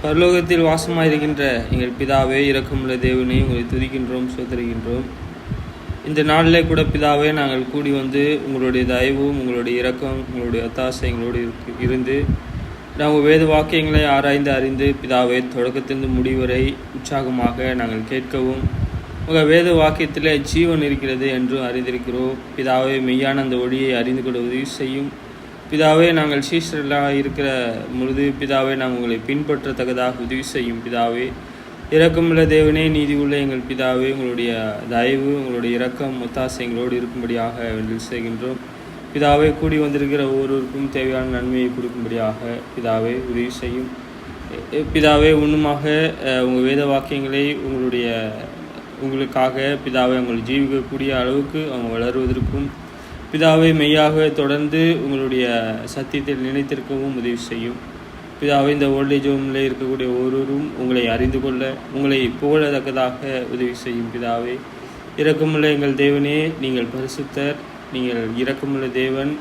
பரலோகத்தில் வாசமாயிருக்கின்ற எங்கள் பிதாவே, இரக்கமுள்ள தேவனே, உங்களை துதிக்கின்றோம், சோதரிக்கின்றோம். இந்த நாளிலே கூட பிதாவே, நாங்கள் கூடி வந்து உங்களுடைய தயவும், உங்களுடைய இரக்கம், உங்களுடைய ஒத்தாசை எங்களோடு இருந்து நாங்கள் வேத வாக்கியங்களை ஆராய்ந்து அறிந்து பிதாவே, தொடக்கத்திலிருந்து முடிவரை உற்சாகமாக நாங்கள் கேட்கவும், உங்கள் வேத வாக்கியத்தில் ஜீவன் இருக்கிறது என்றும் அறிந்திருக்கிறோம். பிதாவே, மெய்யான அந்த ஒளியை அறிந்து கொள்ள உதவி செய்யும். பிதாவே, நாங்கள் சீஷர்களாக இருக்கிற பொழுது பிதாவே, நாங்கள் உங்களை பின்பற்றத்தக்கதாக உதவி செய்யும். பிதாவே, இரக்கமுள்ள தேவனே, நீதி உள்ள எங்கள் பிதாவே, உங்களுடைய தயவு, உங்களுடைய இரக்கம், ஒத்தாசை எங்களோடு இருக்கும்படியாக வேண்டில் செய்கின்றோம். பிதாவே, கூடி வந்திருக்கிற ஒவ்வொருவருக்கும் தேவையான நன்மையை கொடுக்கும்படியாக பிதாவே உதவி செய்யும். பிதாவே, ஒன்றுமாக உங்கள் வேத வாக்கியங்களை உங்களுக்காக பிதாவை அவங்க ஜீவிக்கக்கூடிய அளவுக்கு அவங்க வளருவதற்கும் பிதாவை மெய்யாக தொடர்ந்து உங்களுடைய சத்தியத்தில் நினைத்திருக்கவும் உதவி செய்யும். பிதாவை, இந்த ஓல்டேஜ் ஹோமில் இருக்கக்கூடிய ஒவ்வொருவரும் உங்களை அறிந்து கொள்ள, உங்களை புகழத்தக்கதாக உதவி செய்யும். பிதாவே, இரக்கமுள்ள எங்கள் தேவனே, நீங்கள் பரிசுத்தர், நீங்கள் இரக்கமுள்ள தேவன்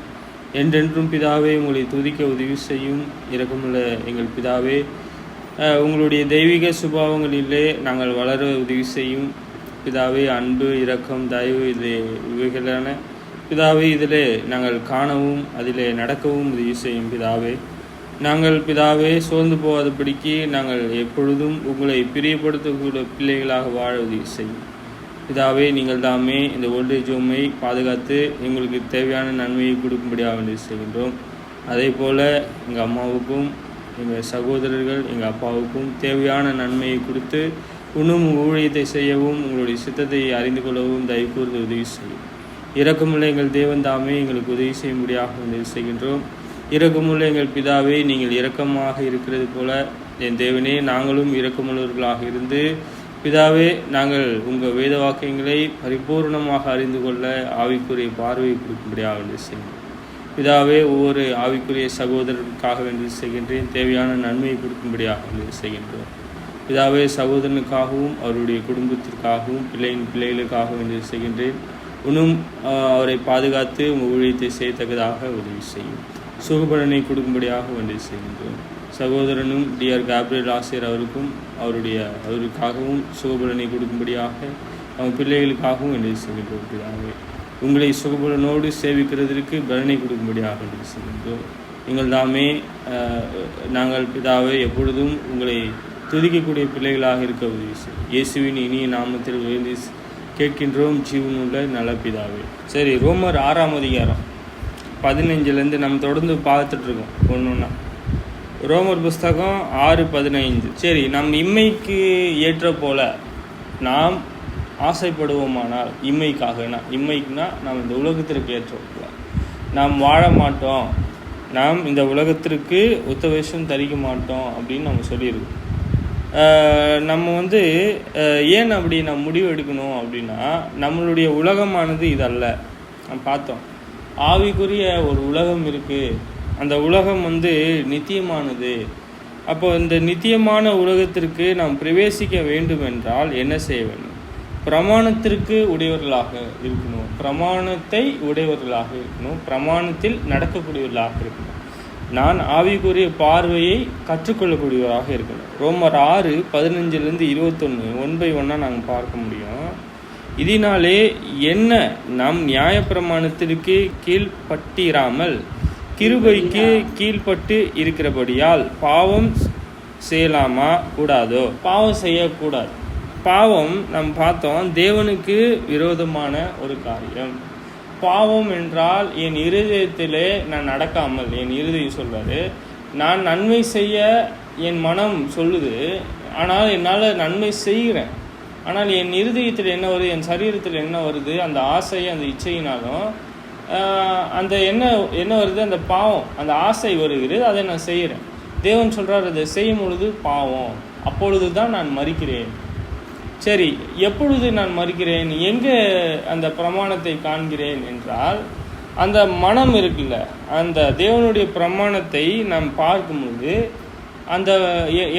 என்றென்றும். பிதாவே, உங்களை துதிக்க உதவி செய்யும். இரக்கமுள்ள எங்கள் பிதாவே, உங்களுடைய தெய்வீக சுபாவங்களிலே நாங்கள் வளர உதவி செய்யும். பிதாவே, அன்பு, இரக்கம், தயவு இவைகளான பிதாவே, இதிலே நாங்கள் காணவும் அதிலே நடக்கவும் உதவி செய்யும். பிதாவே, நாங்கள் பிதாவே சோர்ந்து போகாதபடிக்கு நாங்கள் எப்பொழுதும் உங்களை பிரியப்படுத்தக்கூடிய பிள்ளைகளாக வாழ உதவி செய்யும். பிதாவே, நீங்கள் தாமே இந்த ஓல்டேஜ் ஹோமை பாதுகாத்து எங்களுக்கு தேவையான நன்மையை கொடுக்கும்படியாக உதவி செய்கின்றோம். அதே போல் எங்கள் அம்மாவுக்கும் எங்கள் சகோதரர்கள் எங்கள் அப்பாவுக்கும் தேவையான நன்மையை கொடுத்து இன்னும் ஊழியத்தை செய்யவும் உங்களுடைய சித்தத்தை அறிந்து கொள்ளவும் தயவு கூர்ந்து உதவி செய்யும். இரக்கமுள்ள எங்கள் தேவன் தாமே எங்களுக்கு உதவி செய்யும்படியாக உதவி செய்கின்றோம். இரக்கமுள்ள எங்கள் பிதாவே, நீங்கள் இரக்கமாக இருக்கிறது போல என் தேவனே, நாங்களும் இரக்கமுள்ளவர்களாக இருந்து பிதாவே, நாங்கள் உங்கள் வேத வாக்கியங்களை பரிபூர்ணமாக அறிந்து கொள்ள ஆவிக்குரிய பார்வையை கொடுக்கும்படியாக உதவி செய்கின்றோம். பிதாவே, ஒவ்வொரு ஆவிக்குரிய சகோதரருக்காக வேண்டி செய்கின்றேன். தேவையான நன்மையை கொடுக்கும்படியாக உதவி செய்கின்றோம். பிதாவே, சகோதரனுக்காகவும் அவருடைய குடும்பத்திற்காகவும் பிள்ளைகளுக்காக வேண்டி செய்கின்றேன். இன்னும் அவரை பாதுகாத்து உங்கள் ஊழியத்தை செய்யத்தக்கதாக உதவி செய்யும். சுகபலனை கொடுக்கும்படியாக வேண்டி செய்கின்றோம். சகோதரனும் டிஆர் கேப்ரியல் ஆசிரியர் அவருக்காகவும் சுகபலனை கொடுக்கும்படியாக அவங்க பிள்ளைகளுக்காகவும் வேண்டி செய்கின்றோம். பிதாவே, உங்களை சுகபலனோடு சேவிக்கிறதற்கு பலனை கொடுக்கும்படியாக வேண்டி செய்கின்றோம். நீங்கள் தாமே நாங்கள் பிதாவை எப்பொழுதும் உங்களை துதிக்கக்கூடிய பிள்ளைகளாக இருக்க உதவி செய்யும். இயேசுவின் இனிய நாமத்தில் வேண்டி கேட்கின்றோம், ஜீவனுள்ள நல்ல பிதாவே. சரி, ரோமர் 6ஆம் அதிகாரம் 15 நம்ம தொடர்ந்து பார்த்துட்ருக்கோம் ஒன்றுன்னா. ரோமர் புஸ்தகம் 6:15. சரி, நம் இம்மைக்கு ஏற்ற போல நாம் ஆசைப்படுவோமானால், இம்மைக்குனா நாம் இந்த உலகத்திற்கு ஏற்ற போல நாம் வாழ மாட்டோம், நாம் இந்த உலகத்திற்கு உத்தவேஷம் தரிக்க மாட்டோம் அப்படின்னு நம்ம சொல்லியிருக்கோம். நம்ம ஏன் அப்படி நம்ம முடிவு எடுக்கணும் அப்படின்னா, நம்மளுடைய உலகமானது இதல்ல. நம்ம பார்த்தோம், ஆவிக்குரிய ஒரு உலகம் இருக்குது. அந்த உலகம் நித்தியமானது. அப்போ இந்த நித்தியமான உலகத்திற்கு நாம் பிரவேசிக்க வேண்டும் என்றால் என்ன செய்ய வேண்டும்? பிரமாணத்திற்கு உடையவர்களாக இருக்கணும், பிரமாணத்தை உடையவர்களாக இருக்கணும், பிரமாணத்தில் நடக்கக்கூடியவர்களாக இருக்கணும். நான் ஆவிக்குரிய பார்வையை கற்றுக்கொள்ளக்கூடியவராக இருக்கணும். ரோமர் 6:15-21 1/1 நாங்கள் பார்க்க முடியும். இதனாலே என்ன, நம் நியாயப்பிரமாணத்திற்கு கீழ்பட்டிராமல் கிருபைக்கு கீழ்பட்டு இருக்கிறபடியால் பாவம் செய்யலாமா கூடாதோ? பாவம் செய்யக்கூடாது. பாவம் நாம் பார்த்தோம், தேவனுக்கு விரோதமான ஒரு காரியம். பாவம் என்றால் என் இருதயத்திலே நான் நடக்காமல், என் இருதயம் சொல்வாரு, நான் நன்மை செய்ய என் மனம் சொல்லுது, ஆனால் என்னால் நன்மை செய்கிறேன், ஆனால் என் இருதயத்தில் என்ன வருது, என் சரீரத்தில் என்ன வருது, அந்த ஆசை, அந்த இச்சையினாலும் அந்த என்ன வருது, அந்த பாவம், அந்த ஆசை வருகிறது, அதை நான் செய்கிறேன். தேவன் சொல்கிறார், அதை செய்யும் பொழுது பாவம், அப்பொழுது தான் நான் மரிக்கிறேன். சரி, எப்பொழுது நான் மரிக்கிறேன், எங்கே அந்த பிரமாணத்தை காண்கிறேன் என்றால், அந்த மனம் இருக்குல்ல, அந்த தேவனுடைய பிரமாணத்தை நாம் பார்க்கும்போது அந்த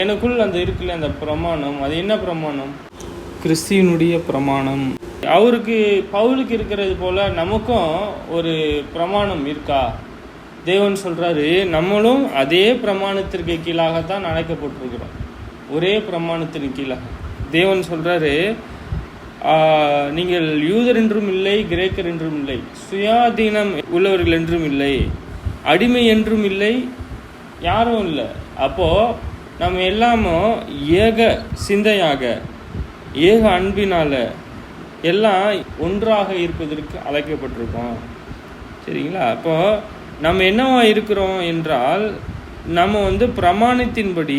எனக்குள் அந்த இருக்குல்ல அந்த பிரமாணம், அது என்ன பிரமாணம்? கிறிஸ்துவினுடைய பிரமாணம். பவுலுக்கு இருக்கிறது போல நமக்கும் ஒரு பிரமாணம் இருக்கா? தேவன் சொல்கிறாரு, நம்மளும் அதே பிரமாணத்திற்கு கீழாகத்தான் அழைக்கப்பட்டிருக்கிறோம். ஒரே பிரமாணத்தின் கீழாக. தேவன் சொல்கிறாரு, நீங்கள் யூதர் என்றும் இல்லை, கிரேக்கர் என்றும் இல்லை, சுயாதீனம் உள்ளவர்கள் என்றும் இல்லை, அடிமை என்றும் இல்லை, யாரும் இல்லை. அப்போது நம்ம எல்லாமும் ஏக சிந்தையாக ஏக அன்பினால் எல்லாம் ஒன்றாக இருப்பதற்கு அழைக்கப்பட்டிருக்கோம். சரிங்களா? அப்போது நம்ம என்னவா இருக்கிறோம் என்றால், நம்ம பிரமாணத்தின்படி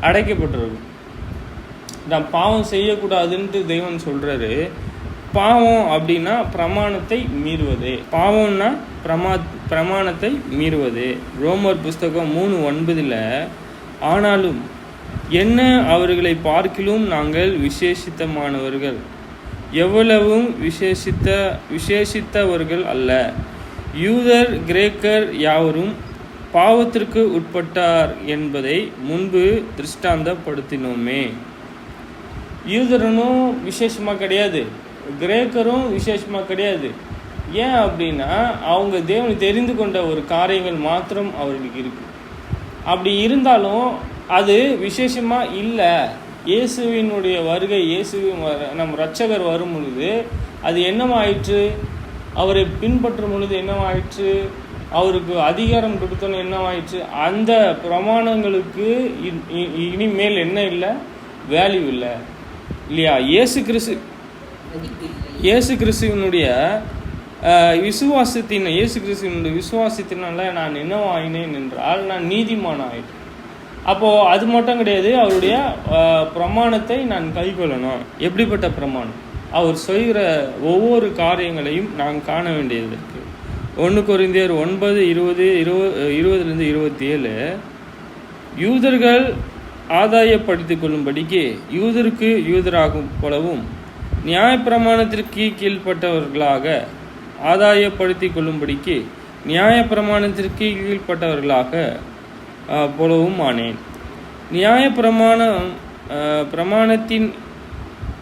அடைக்கப்பட்டிருக்கோம். நான் பாவம் செய்யக்கூடாதுன்ட்டு தெய்வம் சொல்கிறாரு. பாவம் அப்படின்னா பிரமாணத்தை மீறுவது. பாவம்னா பிரமாணத்தை மீறுவது. ரோமர் புஸ்தகம் 3:9 ஆனாலும் என்ன அவர்களை பார்க்கிலும் நாங்கள் விசேஷித்தமானவர்கள், எவ்வளவும் விசேஷித்தவர்கள் அல்ல. யூதர் கிரேக்கர் யாவரும் பாவத்திற்கு உட்பட்டார் என்பதை முன்பு திருஷ்டாந்தப்படுத்தினோமே. யூதரனும் விசேஷமாக கிடையாது, கிரேக்கரும் விசேஷமாக கிடையாது. ஏன் அப்படின்னா அவங்க தேவனை தெரிந்து கொண்ட ஒரு காரியங்கள் மாத்திரம் அவர்களுக்கு இருக்குது. அப்படி இருந்தாலும் அது விசேஷமாக இல்லை. இயேசுவினுடைய வருகை, நம் இரட்சகர் வரும் பொழுது அது என்னவாயிற்று? அவரை பின்பற்றும் பொழுது என்னவாயிற்று? அவருக்கு அதிகாரம் கொடுத்தோன்னு என்னவாயிற்று? அந்த பிரமாணங்களுக்கு இனிமேல் என்ன இல்லை? வேல்யூ இல்லை, இல்லையா? இயேசு கிறிஸ்துவனுடைய விசுவாசத்தினால நான் என்னவாயினேன் என்றால் நான் நீதிமான ஆயிட்டேன். அப்போது அது மட்டும் கிடையாது, அவருடைய பிரமாணத்தை நான் கைக்கொள்ளணும். எப்படிப்பட்ட பிரமாணம்? அவர் செய்கிற ஒவ்வொரு காரியங்களையும் நான் காண வேண்டியது இருக்குது. 1 கொரிந்தியர் 9:20-27 யூதர்கள் ஆதாயப்படுத்திக் கொள்ளும்படிக்கு யூதருக்கு யூதராகும் போலவும், நியாயப்பிரமாணத்திற்கு கீழ்ப்பட்டவர்களாக ஆதாயப்படுத்திக் கொள்ளும்படிக்கு நியாயப்பிரமாணத்திற்கு கீழ்ப்பட்டவர்களாக போலவும் ஆனேன். பிரமாணத்தின்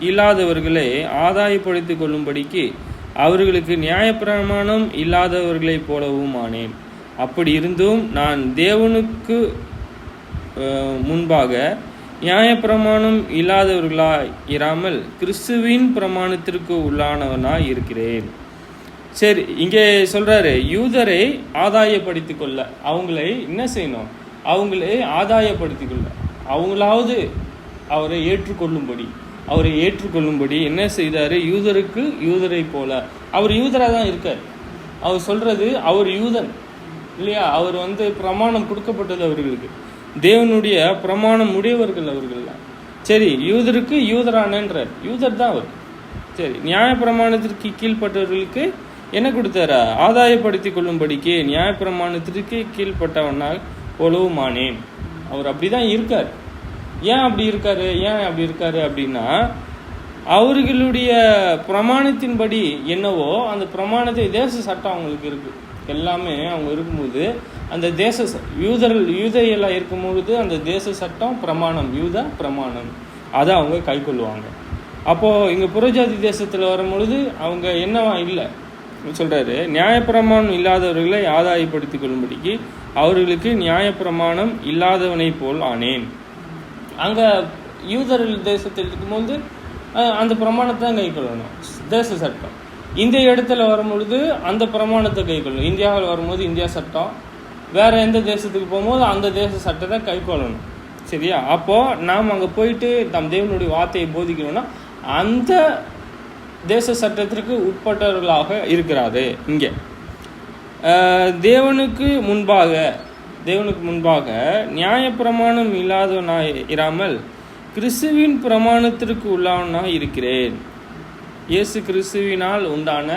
இல்லாதவர்களை ஆதாயப்படுத்திக் கொள்ளும்படிக்கு அவர்களுக்கு நியாயப்பிரமாணம் இல்லாதவர்களைப் போலவும் ஆனேன். அப்படி இருந்தும் நான் தேவனுக்கு முன்பாக நியாயப்பிரமாணம் இல்லாதவர்களாய் இராமல் கிறிஸ்துவின் பிரமாணத்திற்கு உள்ளானவனாய் இருக்கிறேன். சரி, இங்கே சொல்றாரு, யூதரை ஆதாயப்படுத்தி கொள்ள, அவங்களை என்ன செய்யணும்? அவங்களே ஆதாயப்படுத்தி கொள்ள, அவங்களாவது அவரை ஏற்றுக்கொள்ளும்படி என்ன செய்தாரு? யூதருக்கு யூதரை போல. அவர் யூதராக தான் இருக்கார். அவர் சொல்றது, அவர் யூதன் இல்லையா? அவர் பிரமாணம் கொடுக்கப்பட்டது அவர்களுக்கு, தேவனுடைய பிரமாணம் உடையவர்கள் அவர்கள் தான். சரி, யூதருக்கு யூதரானன்றார், யூதர் தான் அவர். சரி, நியாயப்பிரமாணத்திற்கு கீழ்ப்பட்டவர்களுக்கு என்ன கொடுத்தாரா? ஆதாயப்படுத்தி கொள்ளும்படிக்கு நியாயப்பிரமாணத்திற்கு கீழ்ப்பட்டவனால் போலவும் ஆனேன். அவர் அப்படிதான் இருக்கார். ஏன் அப்படி இருக்காரு அப்படின்னா, அவர்களுடைய பிரமாணத்தின்படி என்னவோ அந்த பிரமாணத்தை, தேச சட்டம் அவங்களுக்கு இருக்கு, எல்லாமே அவங்க இருக்கும்போது அந்த யூதையெல்லாம் இருக்கும்பொழுது அந்த தேச சட்டம் பிரமாணம், யூத பிரமாணம், அதை அவங்க கை கொள்ளுவாங்க. அப்போது இங்கே புறஜாதி தேசத்தில் வரும்பொழுது அவங்க என்னவா இல்லை சொல்கிறாரு, நியாயப்பிரமாணம் இல்லாதவர்களை ஆதாயப்படுத்தி கொள்ளும்படிக்கு அவர்களுக்கு நியாயப்பிரமாணம் இல்லாதவனை போல் ஆனேன். அங்கே யூதர் தேசத்தில் இருக்கும்போது அந்த பிரமாணத்தை தான் கை கொள்ளணும், தேச சட்டம். இந்த இடத்துல வரும்பொழுது அந்த பிரமாணத்தை கை கொள்ளணும். இந்தியாவில் வரும்போது இந்தியா சட்டம், வேறு எந்த தேசத்துக்கு போகும்போது அந்த தேச சட்டத்தை கை கொள்ளணும். சரியா? அப்போது நாம் அங்கே போயிட்டு நம் தேவனுடைய வார்த்தையை போதிக்கணும்னா அந்த தேச சட்டத்திற்கு உட்பட்டவர்களாக இருக்கிறாரு. இங்கே தேவனுக்கு முன்பாக நியாயப்பிரமாணம் இல்லாதவனாய் இராமல் கிறிஸ்துவின் பிரமாணத்திற்கு உள்ளாவனாய் இருக்கிறேன். இயேசு கிறிஸ்துவினால் உண்டான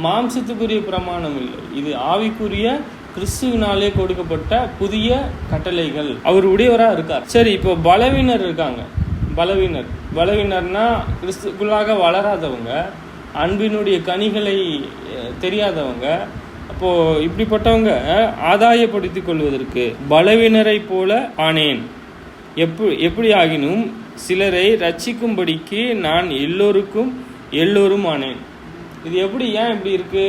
மாம்சத்துக்குரிய பிரமாணம் இல்லை, இது ஆவிக்குரிய கிறிஸ்துவினாலே கொடுக்கப்பட்ட புதிய கட்டளைகள். அவர் உடையவராக இருக்கார். சரி, இப்போ பலவீனர் இருக்காங்க. பலவீனர்னா கிறிஸ்துக்குள்ளாக வளராதவங்க, அன்பினுடைய கனிகளை தெரியாதவங்க. அப்போது இப்படிப்பட்டவங்க ஆதாயப்படுத்தி கொள்வதற்கு பலவீனரை போல ஆனேன். எப்படி ஆகினும் சிலரை ரட்சிக்கும்படிக்கு நான் எல்லோரும் ஆனேன். இது ஏன் இப்படி இருக்கு?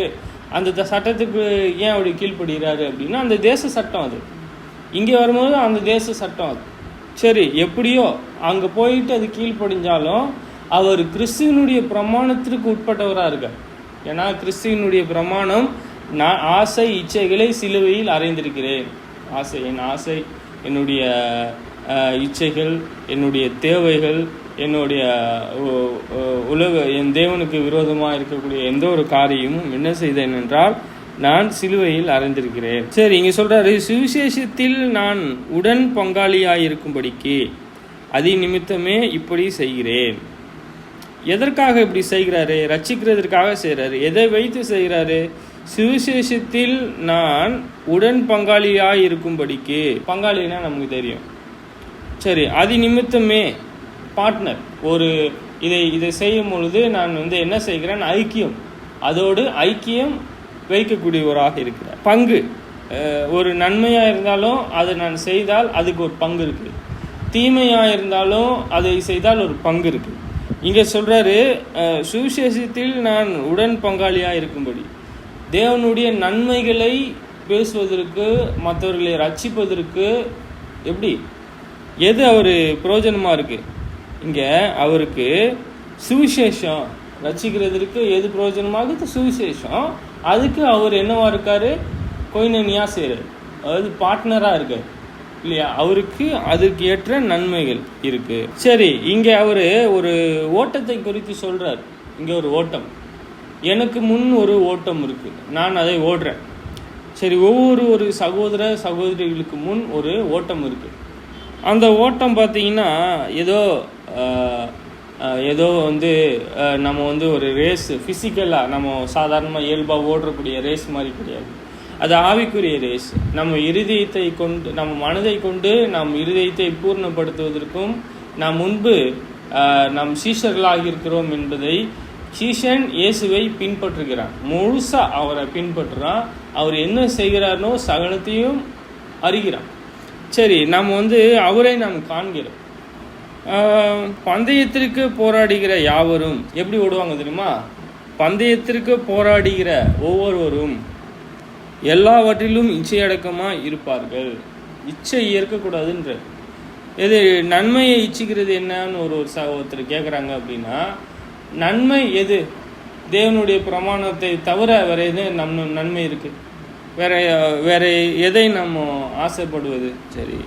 அந்த சட்டத்துக்கு ஏன் அப்படி கீழ்ப்படுகிறாரு அப்படின்னா, அந்த தேச சட்டம் அது. இங்கே வரும்போது அந்த தேச சட்டம் அது. சரி, எப்படியோ அங்கே போயிட்டு அது கீழ்ப்படிஞ்சாலும் அவர் கிறிஸ்துவனுடைய பிரமாணத்திற்கு உட்பட்டவராக இருக்கார். ஏன்னா கிறிஸ்துவனுடைய பிரமாணம், நான் ஆசை இச்சைகளை சிலுவையில் அறைந்திருக்கிறேன். என் ஆசை, என்னுடைய இச்சைகள், என்னுடைய தேவைகள், என்னுடைய என் தேவனுக்கு விரோதமாக இருக்கக்கூடிய எந்த ஒரு காரியமும் என்ன செய்தேன் என்றால் நான் சிலுவையில் அறைந்திருக்கிறேன். சரி, இங்கே சொல்கிறாரு, சுவிசேஷத்தில் நான் உடன் பங்காளியாயிருக்கும்படிக்கு அதி நிமித்தமே இப்படி செய்கிறேன். எதற்காக இப்படி செய்கிறாரு? ரட்சிக்கிறதுக்காக செய்கிறாரு. எதை வைத்து செய்கிறாரு? சுவிசேஷத்தில் நான் உடன் பங்காளியாக இருக்கும்படிக்கு. பங்காளினா நமக்கு தெரியும். சரி, அதி நிமித்தமே பார்ட்னர். ஒரு இதை செய்யும் பொழுது நான் என்ன செய்கிறேன்? ஐக்கியம், அதோடு ஐக்கியம் வைக்கக்கூடியவராக இருக்கிறார். பங்கு, ஒரு நன்மையாக இருந்தாலும் அதை நான் செய்தால் அதுக்கு ஒரு பங்கு இருக்குது. தீமையாக இருந்தாலும் அதை செய்தால் ஒரு பங்கு இருக்குது. இங்கே சொல்கிறாரு, சுவிசேஷத்தில் நான் உடன் பங்காளியாக இருக்கும்படி. தேவனுடைய நன்மைகளை பேசுவதற்கு, மற்றவர்களை ரட்சிப்பதற்கு எப்படி, எது அவர் பிரயோஜனமாக இருக்குது? இங்கே அவருக்கு சுவிசேஷம் ரட்சிக்கிறதுக்கு எது பிரயோஜனமாகுது? சுவிசேஷம். அதுக்கு அவர் என்னவா இருக்கார்? கொய்னனியா செய்கிறார், அதாவது பார்ட்னராக இருக்கார் இல்லையா? அவருக்கு அதுக்கு ஏற்ற நன்மைகள் இருக்கு. சரி, இங்கே அவர் ஒரு ஓட்டத்தை குறித்து சொல்கிறார். இங்கே ஒரு ஓட்டம், எனக்கு முன் ஒரு ஓட்டம் இருக்கு, நான் அதை ஓடுறேன். சரி, ஒரு சகோதர சகோதரிகளுக்கு முன் ஒரு ஓட்டம் இருக்கு. அந்த ஓட்டம் பார்த்தீங்கன்னா ஏதோ நம்ம ஒரு ரேஸ், ஃபிசிக்கலாக நம்ம சாதாரணமாக இயல்பாக ஓடுறக்கூடிய ரேஸ் மாதிரி கிடையாது. அது ஆவிக்குரிய ரேஸ். நம்ம இருதயத்தை கொண்டு, நம்ம மனதை கொண்டு நம் இருதயத்தை பூர்ணப்படுத்துவதற்கும் நாம் முன்பு நாம் சீஷர்களாக இருக்கிறோம் என்பதை, சீஷன் இயேசுவை பின்பற்றுகிறான், முழுசாக அவரை பின்பற்றுறான். அவர் என்ன செய்கிறார்னோ சகலத்தையும் அறிகிறான். சரி, நம்ம அவரை நாம் காண்கிறோம். பந்தயத்திற்கு போராடுகிற யாவரும் எப்படி ஓடுவாங்க தெரியுமா? பந்தயத்திற்கு போராடுகிற ஒவ்வொருவரும் எல்லாவற்றிலும் இச்சையடக்கமாக இருப்பார்கள். இச்சை இருக்கக்கூடாதுன்ற எது? நன்மையை இச்சிக்கிறது என்னன்னு ஒருத்தர் கேட்குறாங்க அப்படின்னா, நன்மை எது? தேவனுடைய பிரமாணத்தை தவிர வேற எது நன்மை இருக்குது? வேற எதை நம்ம ஆசைப்படுவது? சரி,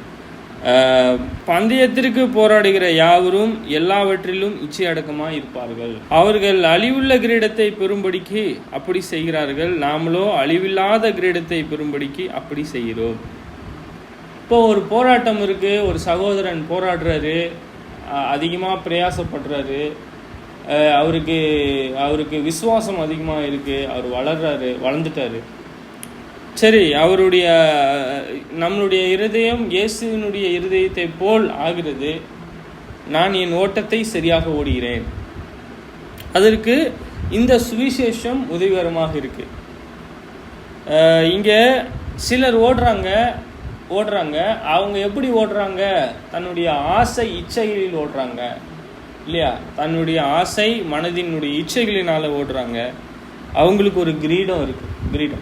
பந்தயத்திற்கு போராடுகிற யாவரும் எல்லாவற்றிலும் இச்சை அடக்கமாக இருப்பார்கள். அவர்கள் அழிவுள்ள கிரீடத்தை பெறும்படிக்கு அப்படி செய்கிறார்கள், நாமளோ அழிவில்லாத கிரீடத்தை பெறும்படிக்கு அப்படி செய்கிறோம். இப்போ ஒரு போராட்டம் இருக்கு, ஒரு சகோதரன் போராடுறாரு, அதிகமாக பிரயாசப்படுறாரு, அவருக்கு விசுவாசம் அதிகமாக இருக்கு, அவர் வளர்ந்துட்டாரு. சரி, நம்மளுடைய இருதயம் இயேசுவினுடைய இருதயத்தை போல் ஆகிறது. நான் என் ஓட்டத்தை சரியாக ஓடுகிறேன். அதற்கு இந்த சுவிசேஷம் உதவிகரமாக இருக்கு. இங்கே சிலர் ஓடுறாங்க. அவங்க எப்படி ஓடுறாங்க? தன்னுடைய ஆசை இச்சைகளில் ஓடுறாங்க இல்லையா? தன்னுடைய ஆசை மனதினுடைய இச்சைகளினால ஓடுறாங்க. அவங்களுக்கு ஒரு கிரீடம் இருக்கு.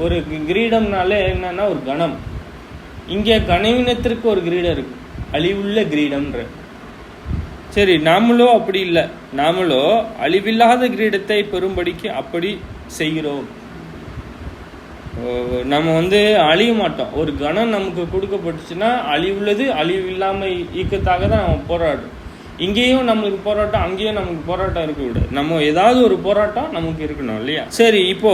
ஒரு கிரீடம்னாலே என்னன்னா ஒரு கணம். இங்கே கனவீனத்திற்கு ஒரு கிரீடம் இருக்கு, அழிவுள்ள கிரீடம்ன்ற. சரி, நாமளோ அப்படி இல்லை. நாமளோ அழிவில்லாத கிரீடத்தை பெறும்படிக்கு அப்படி செய்கிறோம். நம்ம அழிய மாட்டோம். ஒரு கணம் நமக்கு கொடுக்கப்பட்டுச்சுன்னா அழிவுள்ளது அழிவில்லாம ஈக்கத்தாக தான் நம்ம போராடுறோம். இங்கேயும் நம்மளுக்கு போராட்டம், அங்கேயும் நமக்கு போராட்டம் இருக்க விட, நம்ம ஏதாவது ஒரு போராட்டம் நமக்கு இருக்கணும் இல்லையா? சரி, இப்போ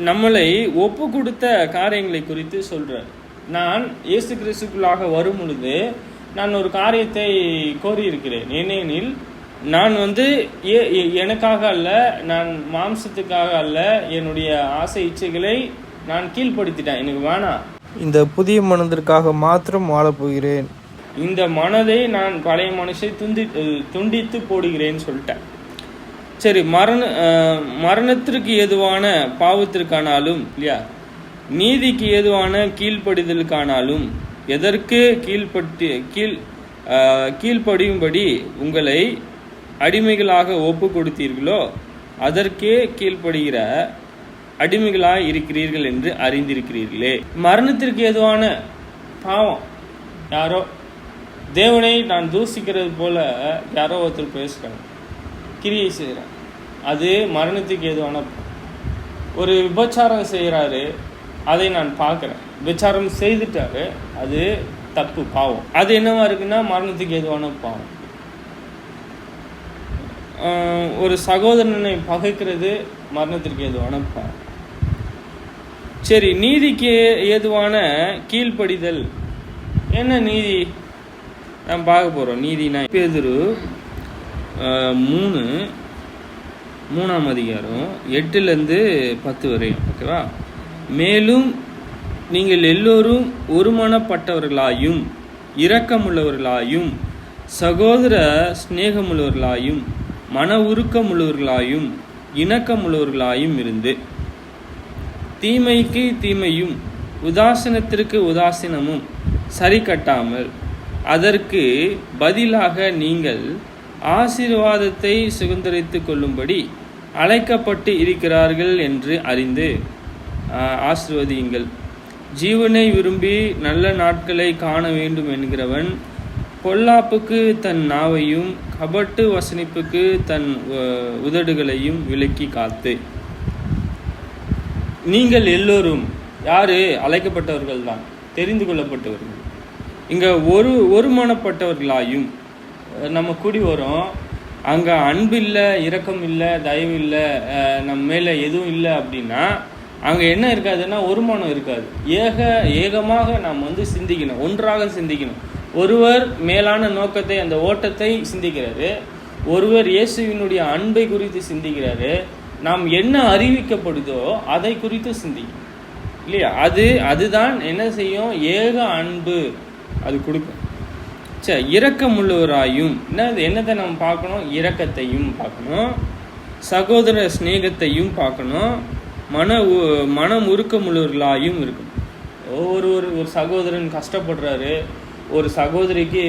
நம்மளை ஒப்பு கொடுத்த காரியங்களை குறித்து சொல்றார். நான் இயேசு கிறிஸ்துக்குள்ளாக வரும் பொழுது நான் ஒரு காரியத்தை கோரியிருக்கிறேன். ஏனெனில் நான் எனக்காக அல்ல, நான் மாம்சத்துக்காக அல்ல, என்னுடைய ஆசை இச்சைகளை நான் கீழ்ப்படுத்திட்டேன், எனக்கு வேணாம். இந்த புதிய மனதிற்காக மாத்திரம் வாழப்போகிறேன். இந்த மனதை நான் பழைய மனுஷை துண்டித்து போடுகிறேன்னு சொல்லிட்டேன். சரி, மரணத்திற்கு ஏதுவான பாவத்திற்கானாலும் இல்லையா, நீதிக்கு ஏதுவான கீழ்ப்படிதலுக்கானாலும் எதற்கு கீழ்ப்படியும்படி உங்களை அடிமைகளாக ஒப்பு கொடுத்தீர்களோ அதற்கே கீழ்ப்படுகிற அடிமைகளாக இருக்கிறீர்கள் என்று அறிந்திருக்கிறீர்களே. மரணத்திற்கு ஏதுவான பாவம் யாரோ தேவனை நான் தூசிக்கிறது போல யாரோ ஒருத்தர் பேசுகிறாங்க, கிரியை செய்கிறாங்க, அது மரணத்துக்கு ஏதுவான. ஒரு விபச்சாரம் செய்கிறாரு, அதை நான் பார்க்குறேன், விபச்சாரம் செய்துட்டாரு, அது தப்பு, பாவம். அது என்னவா இருக்குன்னா மரணத்துக்கு ஏதுவான பாவம். ஒரு சகோதரனை பகைக்கிறது மரணத்திற்கு ஏதுவான பாவம். சரி, நீதிக்கு ஏதுவான கீழ்ப்படிதல் என்ன? நீதி நாம் பார்க்க போகிறோம். நீதினா பேதுரு 3ஆம் அதிகாரம் 8-10 வரையும், ஓகேவா? மேலும் நீங்கள் எல்லோரும் ஒருமனப்பட்டவர்களாயும் இரக்கமுள்ளவர்களாயும் சகோதர சிநேகமுள்ளவர்களாயும் மன உருக்கமுள்ளவர்களாயும் இணக்கமுள்ளவர்களாயும் இருந்து தீமைக்கு தீமையும் உதாசீனத்திற்கு உதாசீனமும் சரி கட்டாமல் அதற்கு பதிலாக நீங்கள் ஆசீர்வாதத்தை சுதந்தரித்து கொள்ளும்படி அழைக்கப்பட்டு இருக்கிறார்கள் என்று அறிந்து ஆசீர்வதியுங்கள். ஜீவனை விரும்பி நல்ல நாட்களை காண வேண்டும் என்கிறவன் பொல்லாப்புக்கு தன் நாவையும் கபட்டு வசனிப்புக்கு தன் உதடுகளையும் விலக்கி காத்து. நீங்கள் எல்லோரும் யாரு? அழைக்கப்பட்டவர்கள் தான், தெரிந்து கொள்ளப்பட்டவர்கள். இங்கே ஒருமனப்பட்டவர்களாயும் நம்ம கூடி வரோம். அங்கே அன்பு இல்லை, இரக்கம் இல்லை, தயவு இல்லை, நம்ம மேலே எதுவும் இல்லை அப்படின்னா அங்கே என்ன இருக்காதுன்னா ஒருமனம் இருக்காது. ஏகமாக நாம் சிந்திக்கணும், ஒன்றாக சிந்திக்கணும். ஒருவர் மேலான நோக்கத்தை, அந்த ஓட்டத்தை சிந்திக்கிறாரு, ஒருவர் இயேசுவினுடைய அன்பை குறித்து சிந்திக்கிறாரு, நாம் என்ன அறிவிக்கப்படுதோ அதை குறித்து சிந்திக்கணும், இல்லையா? அதுதான் என்ன செய்யும்? ஏக அன்பு அது கொடுக்கும். சரி, இரக்கமுள்ளவராயும் என்னத்தை நம்ம பார்க்கணும்? இரக்கத்தையும் பார்க்கணும், சகோதர சிநேகத்தையும் பார்க்கணும், மனம் உருக்கமுள்ளவர்களாயும் இருக்கணும். ஒரு சகோதரன் கஷ்டப்படுறாரு, ஒரு சகோதரிக்கு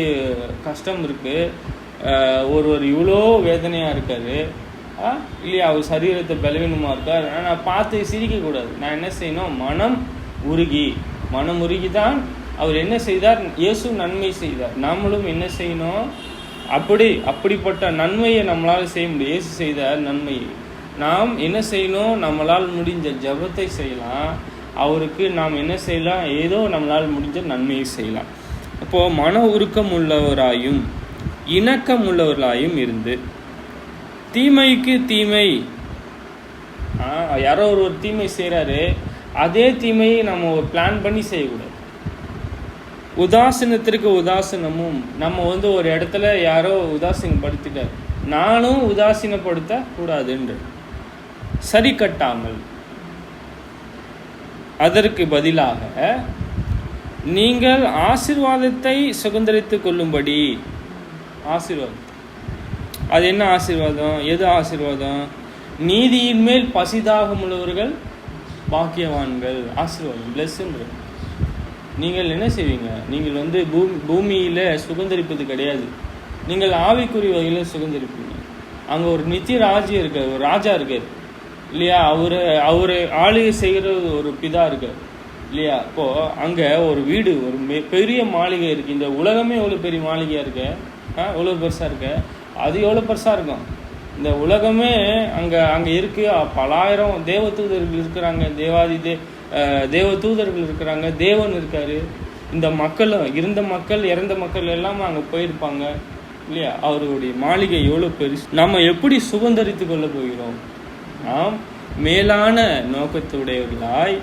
கஷ்டம் இருக்குது, ஒருவர் இவ்வளோ வேதனையாக இருக்காரு, இல்லையா? அவர் சரீரத்தை பலவீனமாக இருக்கார். நான் பார்த்து சிரிக்கக்கூடாது. நான் என்ன செய்யணும்? மனம் உருகி தான் அவர் என்ன செய்தார்? இயேசு நன்மை செய்தார். நாமளும் என்ன செய்யணும்? அப்படிப்பட்ட நன்மையை நம்மளால் செய்ய முடியும். இயேசு செய்தார் நன்மையை. நாம் என்ன செய்யணும்? நம்மளால் முடிஞ்ச ஜெபத்தை செய்யலாம், அவருக்கு நாம் என்ன செய்யலாம்? ஏதோ நம்மளால் முடிஞ்ச நன்மையை செய்யலாம். அப்போது மன உருக்கம் உள்ளவராயும் இணக்கம் உள்ளவர்களாயும் இருந்து தீமைக்கு தீமை, யாரோ ஒரு தீமை செய்கிறாரு, அதே தீமையை நம்ம ஒரு பிளான் பண்ணி செய்யக்கூடாது. உதாசீனத்திற்கு உதாசீனமும், நம்ம ஒரு இடத்துல யாரோ உதாசீனப்படுத்திட்டார், நானும் உதாசீனப்படுத்த கூடாதுன்று சரி கட்டாமல் அதற்கு பதிலாக நீங்கள் ஆசீர்வாதத்தை சுதந்தரித்து கொள்ளும்படி. ஆசீர்வாதம் அது என்ன ஆசீர்வாதம்? எது ஆசீர்வாதம்? நீதியின் மேல் பசிதாகம் உள்ளவர்கள் பாக்கியவான்கள். ஆசீர்வாதம், பிளஸ்ன்ற. நீங்கள் என்ன செய்வீங்க? நீங்கள் பூமியில் சுதந்தரிப்பது கிடையாது, நீங்கள் ஆவிக்குரிய வகையில் சுதந்தரிப்பீங்க. அங்கே ஒரு நித்திய ராஜ்யம் இருக்கார், ஒரு ராஜா இருக்கார், இல்லையா? அவர் ஆளுகை செய்கிற ஒரு பிதா இருக்கார், இல்லையா? அப்போது அங்கே ஒரு வீடு, ஒரு பெரிய மாளிகை இருக்குது. இந்த உலகமே எவ்வளோ பெரிய மாளிகையாக இருக்கு, எவ்வளோ பெருசாக இருக்கு, அது எவ்வளோ பெருசாக இருக்கும். இந்த உலகமே அங்கே இருக்குது. பலாயிரம் தேவ தூதர்கள் இருக்கிறாங்க, தேவ தூதர்கள் இருக்கிறாங்க, தேவன் இருக்கார். இந்த இருந்த மக்கள் இறந்த மக்கள் எல்லாம் அங்கே போயிருப்பாங்க, இல்லையா? அவருடைய மாளிகை எவ்வளோ பெருசு. நம்ம எப்படி சுதந்தரித்து கொள்ள போகிறோம்? நாம் மேலான நோக்கத்துடையவர்களாய்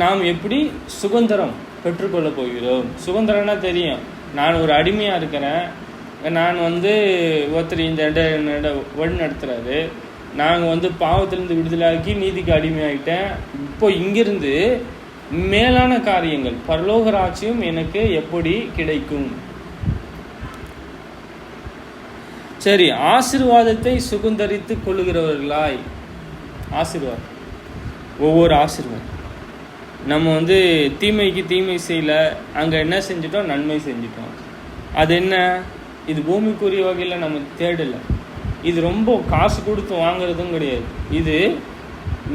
நாம் எப்படி சுதந்திரம் பெற்றுக்கொள்ள போகிறோம்? சுதந்திரம்னா தெரியும், நான் ஒரு அடிமையாக இருக்கிறேன், நான் ஒருத்தர் இந்த வழி நடத்துகிறாரு, நாங்கள் பாவத்திலிருந்து விடுதலாக்கி நீதிக்கு அடிமையாகிட்டேன். இப்போ இங்கிருந்து மேலான காரியங்கள், பரலோக ராஜ்யம் எனக்கு எப்படி கிடைக்கும்? சரி, ஆசீர்வாதத்தை சுதந்தரித்து கொள்ளுகிறவர்களாய். ஆசீர்வாதம், ஒவ்வொரு ஆசீர்வாதம். நம்ம தீமைக்கு தீமை செய்யல, அங்கே என்ன செஞ்சிட்டோம்? நன்மை செஞ்சிட்டோம். அது என்ன? இது பூமிக்குரிய வகையில் நம்ம தேடலை, இது ரொம்ப காசு கொடுத்து வாங்குறதும் கிடையாது. இது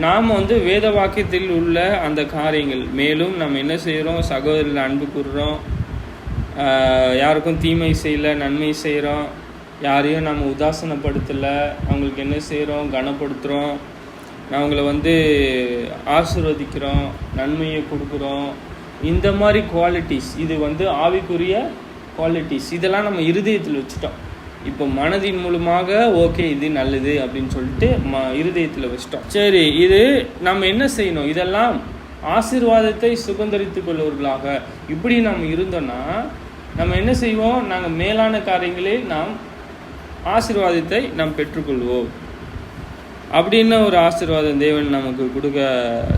நாம் வேத வாக்கியத்தில் உள்ள அந்த காரியங்கள். மேலும் நம்ம என்ன செய்கிறோம்? சகோதரில் அன்பு கூறுறோம், யாருக்கும் தீமை செய்யலை, நன்மை செய்கிறோம், யாரையும் நம்ம உதாசனப்படுத்தலை, அவங்களுக்கு என்ன செய்கிறோம், கனப்படுத்துகிறோம், அவங்கள ஆசீர்வதிக்கிறோம், நன்மையை கொடுக்குறோம். இந்த மாதிரி குவாலிட்டிஸ், இது ஆவிக்குரிய குவாலிட்டிஸ், இதெல்லாம் நம்ம இருதயத்தில் வச்சுட்டோம். இப்போ மனதின் மூலமாக ஓகே இது நல்லது அப்படின்னு சொல்லிட்டு இருதயத்தில் வச்சிட்டோம். சரி, இது நம்ம என்ன செய்யணும்? இதெல்லாம் ஆசீர்வாதத்தை சுதந்தரித்து கொள்வர்களாக இப்படி நம்ம இருந்தோம்னா நம்ம என்ன செய்வோம்? நாங்கள் மேலான காரியங்களில் நாம் ஆசீர்வாதத்தை நாம் பெற்றுக்கொள்வோம். அப்படின்னு ஒரு ஆசீர்வாதம் தேவன் நமக்கு கொடுக்க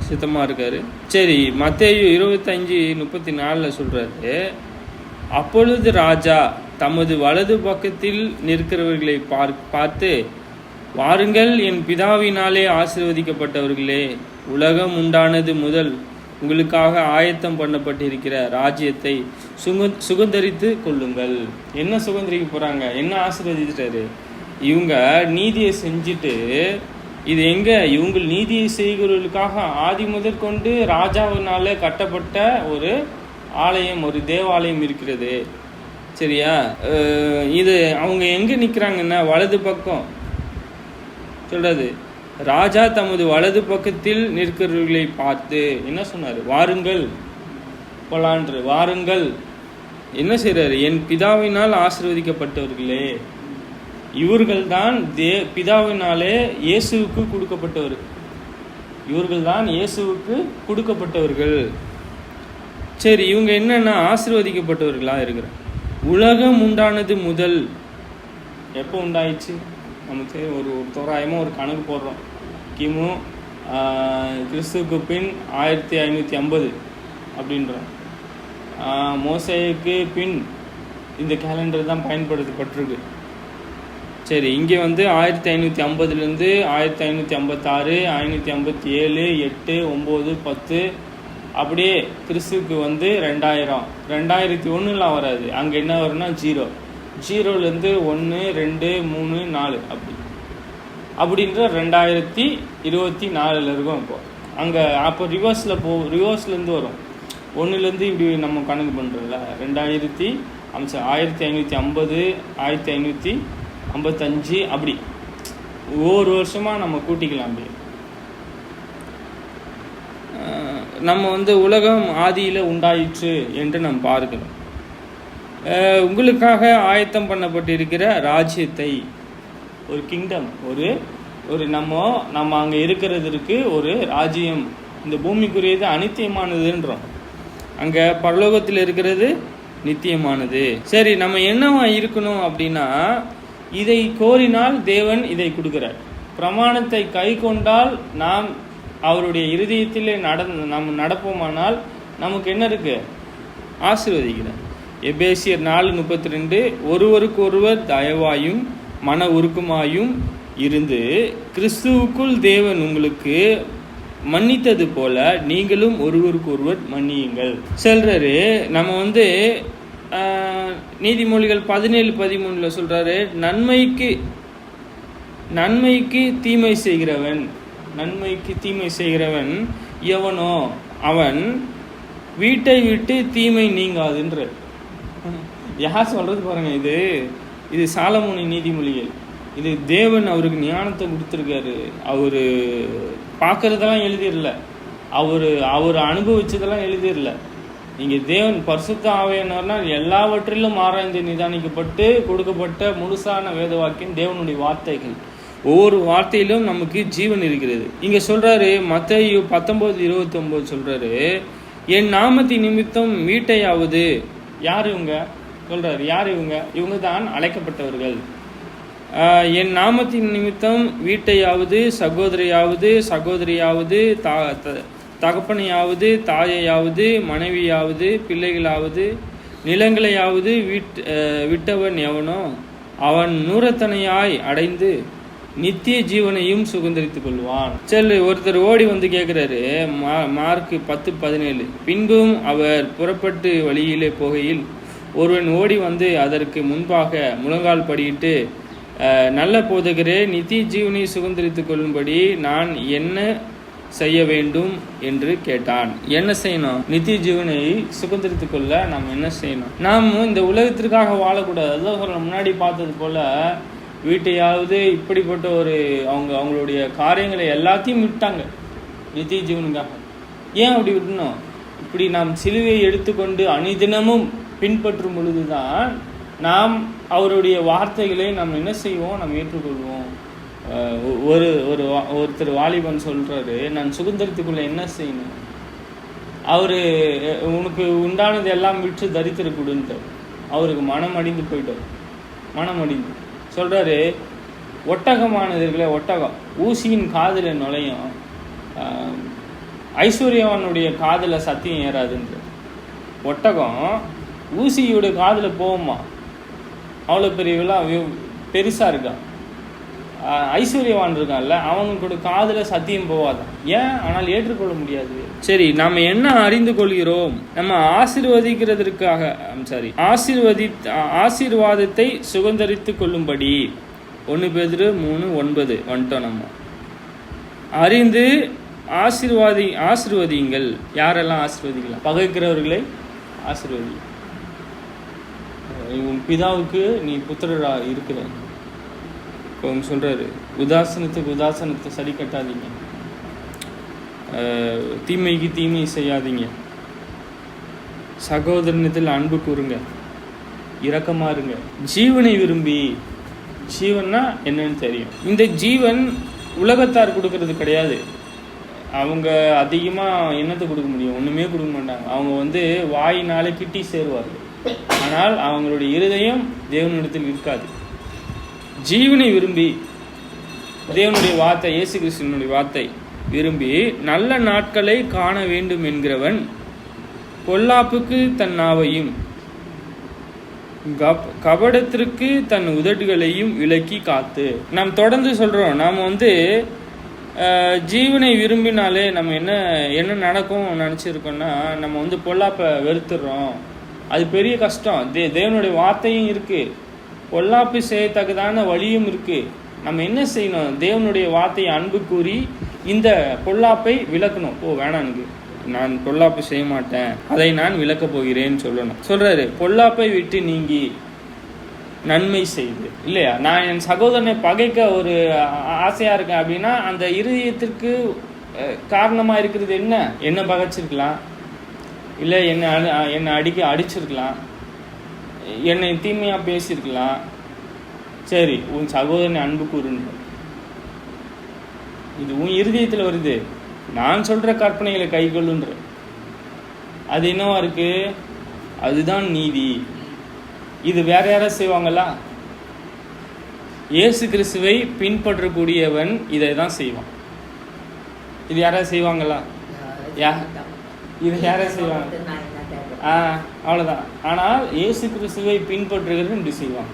சித்தமாக இருக்காரு. சரி, மத்தேயு 25:34 சொல்கிறாரு, அப்பொழுது ராஜா தமது வலது பக்கத்தில் நிற்கிறவர்களை பார்த்து, வாருங்கள், என் பிதாவினாலே ஆசீர்வதிக்கப்பட்டவர்களே, உலகம் உண்டானது முதல் உங்களுக்காக ஆயத்தம் பண்ணப்பட்டிருக்கிற ராஜ்யத்தை சுதந்தரித்து கொள்ளுங்கள். என்ன சுதந்திரிக்க போகிறாங்க? என்ன ஆசீர்வதிச்சிட்டாரு? இவங்க நீதியை செஞ்சுட்டு, இது எங்க? இவங்கள் நீதியை செய்கிறவர்களுக்காக ஆதி முதற்கொண்டு ராஜாவினால கட்டப்பட்ட ஒரு ஆலயம், ஒரு தேவாலயம் இருக்கிறது. சரியா? இது அவங்க எங்க நிற்கிறாங்கன்னா வலது பக்கம் சொல்றது. ராஜா தமது வலது பக்கத்தில் நிற்கிறவர்களை பார்த்து என்ன சொன்னார்? வாருங்கள் போலான்று, வாருங்கள். என்ன செய்றாரு? என் பிதாவினால் ஆசீர்வதிக்கப்பட்டவர்களே, இவர்கள் தான் பிதாவினாலே இயேசுவுக்கு கொடுக்கப்பட்டவர். இவர்கள் தான் இயேசுவுக்கு கொடுக்கப்பட்டவர்கள். சரி, இவங்க என்னன்னா ஆசீர்வதிக்கப்பட்டவர்களாக இருக்கிறார். உலகம் உண்டானது முதல் எப்போ உண்டாயிடுச்சு? நமக்கு ஒரு தோராயமாக ஒரு கணக்கு போடுறோம். கிமு கிறிஸ்துவுக்கு பின் 1550 அப்படின்றோம். மோசேக்கு பின் இந்த கேலண்டர் தான் பயன்படுத்தப்பட்டிருக்கு. சரி, இங்கே 1550 1556 557 8 9 10 அப்படியே கிறிஸ்துவுக்கு 2000 2001 வராது. அங்கே என்ன வரும்னா 0 0லேருந்து 1 2 3 4 அப்படின்ற 2024 இருக்கும். இப்போ அங்கே அப்போ ரிவர்ஸ்லேருந்து வரும். 1லேருந்து இப்படி நம்ம கணக்கு பண்ணுறோம்ல. 1550 1555 அப்படி ஒவ்வொரு வருஷமாக நம்ம கூட்டிக்கலாம். அப்படி நம்ம உலகம் ஆதியில் உண்டாயிற்று என்று நாம் பார்க்கிறோம். உங்களுக்காக ஆயத்தம் பண்ணப்பட்டிருக்கிற ராஜ்யத்தை, ஒரு கிங்டம், ஒரு நம்ம அங்கே இருக்கிறதுக்கு ஒரு ராஜ்யம். இந்த பூமிக்குரியது அநித்தியமானதுன்றோம், அங்கே பரலோகத்தில் இருக்கிறது நித்தியமானது. சரி, நம்ம என்னவா இருக்கணும் அப்படின்னா, இதை கோரினால் தேவன் இதை கொடுக்கிறார். பிரமாணத்தை கை கொண்டால் நாம் அவருடைய இருதயத்திலே நம்ம நடப்போமானால் நமக்கு என்ன இருக்கு? ஆசீர்வதிக்கிறார். எபேசியர் 4:32 ஒருவருக்கு ஒருவர் தயவாயும் மன உருக்கமாயும் இருந்து கிறிஸ்துவுக்குள் தேவன் உங்களுக்கு மன்னித்தது போல நீங்களும் ஒருவருக்கு ஒருவர் மன்னியுங்கள் சொல்றாரு. நம்ம நீதிமொழிகள் 17:13 சொல்றாரு, நன்மைக்கு தீமை செய்கிறவன் எவனோ அவன் வீட்டை விட்டு தீமை நீங்காதுன்ற. யார் சொல்றது பாருங்க. இது சாலமோனின் நீதிமொழிகள். இது தேவன் அவருக்கு ஞானத்தை கொடுத்துருக்காரு. அவரு பார்க்கறதெல்லாம் எழுதிடல, அவர் அனுபவிச்சதெல்லாம் எழுதிடல. இங்கே தேவன் பரிசுத்த ஆவியானவர்னா எல்லாவற்றிலும் ஆராய்ந்து நிதானிக்கப்பட்டு கொடுக்கப்பட்ட முழுசான வேத வாக்கியம் தேவனுடைய வார்த்தைகள். ஒவ்வொரு வார்த்தையிலும் நமக்கு ஜீவன் இருக்கிறது. இங்கே சொல்றாரு, மத்தேயு 19:29 சொல்றாரு, என் நாமத்தின் நிமித்தம் வீட்டையாவது. யார் இவங்க சொல்றாரு? யார் இவங்க? இவங்க தான் அழைக்கப்பட்டவர்கள். என் நாமத்தின் நிமித்தம் வீட்டையாவது, சகோதரியாவது, தகப்பனையாவது, தாயையாவது, மனைவியாவது, பிள்ளைகளாவது, நிலங்களையாவது விட்டவன் எவனோ அவன் நூறத்தனையாய் அடைந்து நித்திய ஜீவனையும் சுதந்தரித்துக் கொள்வான். ஒருத்தர் ஓடி கேட்கிறாரு, மார்க் 10:17 பின்பும் அவர் புறப்பட்டு வழியிலே போகையில் ஒருவன் ஓடி அதற்கு முன்பாக முழங்கால் படியிட்டு, நல்ல போதகரே, நித்திய ஜீவனை சுதந்தரித்துக் கொள்ளும்படி நான் என்ன செய்ய வேண்டும் என்று கேட்டான். என்ன செய்யணும்? நித்திய ஜீவனை சுதந்திரித்துக் கொள்ள நாம் என்ன செய்யணும்? நாம் இந்த உலகத்திற்காக வாழக்கூடாது. அதான் முன்னாடி பார்த்தது போல வீட்டையாவது இப்படிப்பட்ட ஒரு அவங்களுடைய காரியங்களை எல்லாத்தையும் விட்டாங்க நித்திய ஜீவனுக்காக. ஏன் அப்படி விடணும்? இப்படி நாம் சிலுவையை எடுத்துக்கொண்டு அனிதினமும் பின்பற்றும் பொழுதுதான் நாம் அவருடைய வார்த்தைகளை நாம் என்ன செய்வோம்? நாம் ஏற்றுக்கொள்வோம். ஒருத்தர் வாலிபன் சொல்றாரு, நான் சுதந்திரத்துக்குள்ள என்ன செய்யணும்? அவரு உனக்கு உண்டானது எல்லாம் விற்று தரித்திர கொடுன்ட்டு அவருக்கு மனம் அடிந்து போயிட்டார். மனம் அடிந்து சொல்றாரு, ஒட்டகமானதுல ஒட்டகம் ஊசியின் காதுல நுழையும், ஐஸ்வர்யவானுடைய காதுல சத்தியம் ஏறாதுன்ற. ஒட்டகம் ஊசியோட காதுல போகுமா? அவ்வளோ பெரிய பெருசா இருக்கான். ஐஸ்வர்யவான் இருக்கான்ல, அவனுக்கு காதுல சத்தியம் போவாதான். ஏன்? ஆனால் ஏற்றுக்கொள்ள முடியாது. சரி, நாம என்ன அறிந்து கொள்கிறோம்? நம்ம ஆசீர்வதிக்கிறதுக்காக ஆசீர்வாதத்தை சுதந்திரித்து கொள்ளும்படி 1 பேதுரு 3:9 வந்துட்டோம். நம்ம அறிந்து ஆசீர்வதிங்கள். யாரெல்லாம் ஆசீர்வதிக்கலாம்? பகைக்கிறவர்களை ஆசீர்வதி. உன் பிதாவுக்கு நீ புத்திரரா இருக்கிற. இப்போ அவங்க சொல்றாரு, உதாசனத்தை சரி கட்டாதீங்க, தீமைக்கு தீமை செய்யாதீங்க, சகோதரனத்தில் அன்பு கூறுங்க, இரக்கமா இருங்க, ஜீவனை விரும்பி. ஜீவன்னா என்னன்னு தெரியும். இந்த ஜீவன் உலகத்தார் கொடுக்கறது கிடையாது. அவங்க அதிகமாக என்னத்தை கொடுக்க முடியும்? ஒன்றுமே கொடுக்க மாட்டாங்க. அவங்க வாயினாலே கிட்டி சேருவார்கள். ஆனால் அவங்களுடைய இருதயம் தேவனிடத்தில் இருக்காது. ஜீவனை விரும்பி, தேவனுடைய வார்த்தை, இயேசு கிறிஸ்துவினுடைய வார்த்தை விரும்பி நல்ல நாட்களை காண வேண்டும் என்கிறவன் பொல்லாப்புக்கு தன் நாவையும் கபடத்திற்கு தன் உதடுகளையும் விலக்கி காத்து. நாம் தொடர்ந்து சொல்றோம், நாம் ஜீவனை விரும்பினாலே நம்ம என்ன நடக்கும் நினச்சிருக்கோம்னா, நம்ம பொல்லாப்பை வெறுத்துடுறோம். அது பெரிய கஷ்டம். தேவனுடைய வார்த்தையும் இருக்கு, பொல்லாப்பு செய்யத்தக்கதான வழியும் இருக்கு. நம்ம என்ன செய்யணும்? தேவனுடைய வார்த்தையை அன்பு கூறி இந்த பொல்லாப்பை விளக்கணும். வேணானுக்கு நான் பொல்லாப்பு செய்ய மாட்டேன், அதை நான் விளக்க போகிறேன்னு சொல்லணும். சொல்றாரு, பொல்லாப்பை விட்டு நீங்கி நன்மை செய்து. இல்லையா? நான் என் சகோதரனை பகைக்க ஒரு ஆசையா இருக்கேன் அப்படின்னா அந்த இருதயத்திற்கு காரணமா இருக்கிறது என்ன பகைச்சிருக்கலாம், இல்லை என்னை அடிச்சிருக்கலாம், என்னை தீமையா பேசியிருக்கலாம். சரி, உன் சகோதரனை அன்பு கூறுன்ற. இது உன் இருதயத்தில் வருது. நான் சொல்ற கற்பனைகளை கை கொள்ளுன்ற. அது என்னவா இருக்கு? அதுதான் நீதி. இது வேற யாராவது செய்வாங்களா? இயேசு கிறிஸ்துவை பின்பற்றக்கூடியவன் இதை தான் செய்வான். இது யாராவது செய்வாங்களா? இது யாராவது செய்வாங்க? அவ்வளோதான். ஆனால் இயேசு கிறிஸ்துவை பின்பற்றுகிறது இப்படி செய்வாங்க.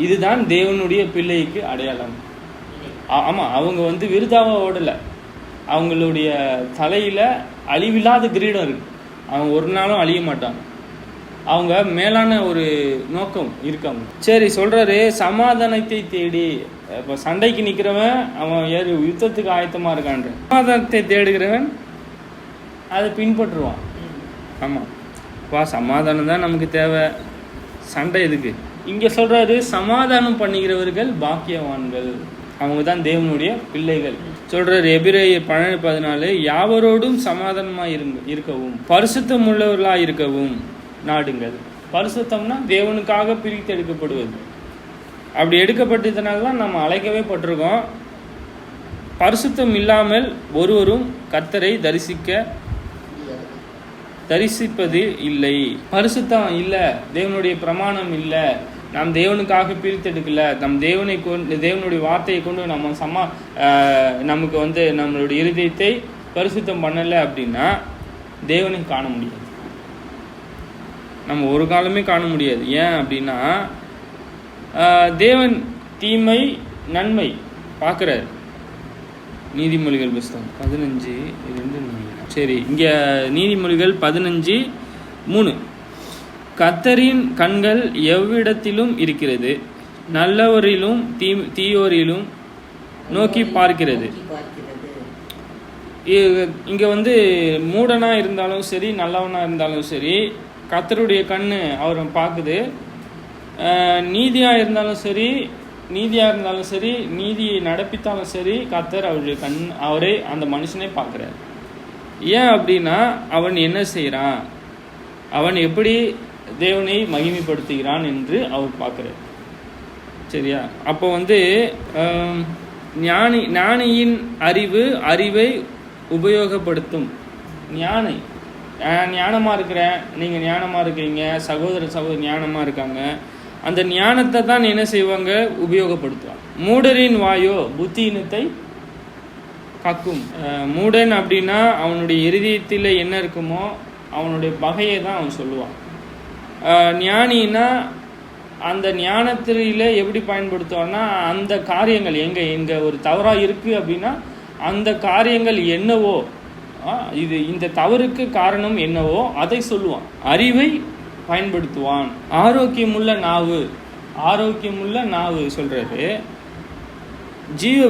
இதுதான் தேவனுடைய பிள்ளைக்கு அடையாளம். ஆமாம், அவங்க விருதாவை ஓடலை. அவங்களுடைய தலையில் அழிவில்லாத கிரீடம் இருக்கு. அவங்க ஒரு நாளும் அழிய மாட்டாங்க. அவங்க மேலான ஒரு நோக்கம் இருக்காங்க. சரி, சொல்றாரு, சமாதானத்தை தேடி. இப்போ சண்டைக்கு நிற்கிறவன் அவன் யுத்தத்துக்கு ஆயத்தமாக இருக்கான்ற. சமாதானத்தை தேடுகிறவன் அதை பின்பற்றுவான். ஆமாம், சமாதானம் தான் நமக்கு தேவை, சண்டை எதுக்கு? இங்கே சொல்றாரு, சமாதானம் பண்ணுகிறவர்கள் பாக்கியவான்கள், அவங்க தான் தேவனுடைய பிள்ளைகள். சொல்றாரு எபிரேயர் 12:14, யாவரோடும் சமாதானமாக இருக்கவும் பரிசுத்தம் உள்ளவர்களாக இருக்கவும் நாடுங்கள். பரிசுத்தம்னா தேவனுக்காக பிரித்து எடுக்கப்படுவது. அப்படி எடுக்கப்பட்டதுனால தான் நம்ம அழைக்கவே பட்டிருக்கோம். பரிசுத்தம் இல்லாமல் ஒருவரும் கர்த்தரை தரிசிப்பது இல்லை. பரிசுத்தம் இல்லை, தேவனுடைய பிரமாணம் இல்லை, நாம் தேவனுக்காக பிரித்தெடுக்கல, தேவனுடைய வார்த்தையை கொண்டு நம்ம நமக்கு நம்மளுடைய இருதயத்தை பரிசுத்தம் பண்ணலை அப்படின்னா தேவனை காண முடியாது. நம்ம ஒரு காலமே காண முடியாது. ஏன் அப்படின்னா தேவன் தீமை நன்மை பார்க்குறாரு. நீதிமொழிகள் புஸ்தகம் 15:2. சரி, இங்கே நீதிமொழிகள் 15:3, கர்த்தரின் கண்கள் எவ்விடத்திலும் இருக்கிறது, நல்லவரிலும் தீயோரிலும் நோக்கி பார்க்கிறது. இங்கே வந்து மூடனாக இருந்தாலும் சரி, நல்லவனாக இருந்தாலும் சரி, கர்த்தருடைய கண்ணு அவரை பார்க்குது. நீதியாக இருந்தாலும் சரி, நீதியை நடப்பித்தாலும் சரி, கர்த்தர் அவருடைய அவரே அந்த மனுஷனே பார்க்குறார். ஏன் அப்படின்னா, அவன் என்ன செய்கிறான், அவன் எப்படி தேவனை மகிமைப்படுத்துகிறான் என்று அவர் பார்க்குறார். சரியா? அப்போ வந்து ஞானியின் அறிவை உபயோகப்படுத்தும். ஞானமாக இருக்கிறேன், நீங்கள் ஞானமாக இருக்கிறீங்க, சகோதரி ஞானமாக இருக்காங்க, அந்த ஞானத்தை தான் என்ன செய்வாங்க, உபயோகப்படுத்துவாங்க. மூடரின் வாயோ புத்தியினத்தை கக்கும். மூடன் அப்படின்னா அவனுடைய இருதயத்தில் என்ன இருக்குமோ அவனுடைய பகையை தான் அவன் சொல்லுவான். ஞானின்னா அந்த ஞானத்தில எப்படி பயன்படுத்துவான்னா, அந்த காரியங்கள் எங்கே ஒரு தவறாக இருக்குது அப்படின்னா அந்த காரியங்கள் என்னவோ, இந்த தவறுக்கு காரணம் என்னவோ அதை சொல்லுவான், அறிவை பயன்படுத்துவான். ஆரோக்கியமுள்ள நாவு சொல்கிறது. ஜீவ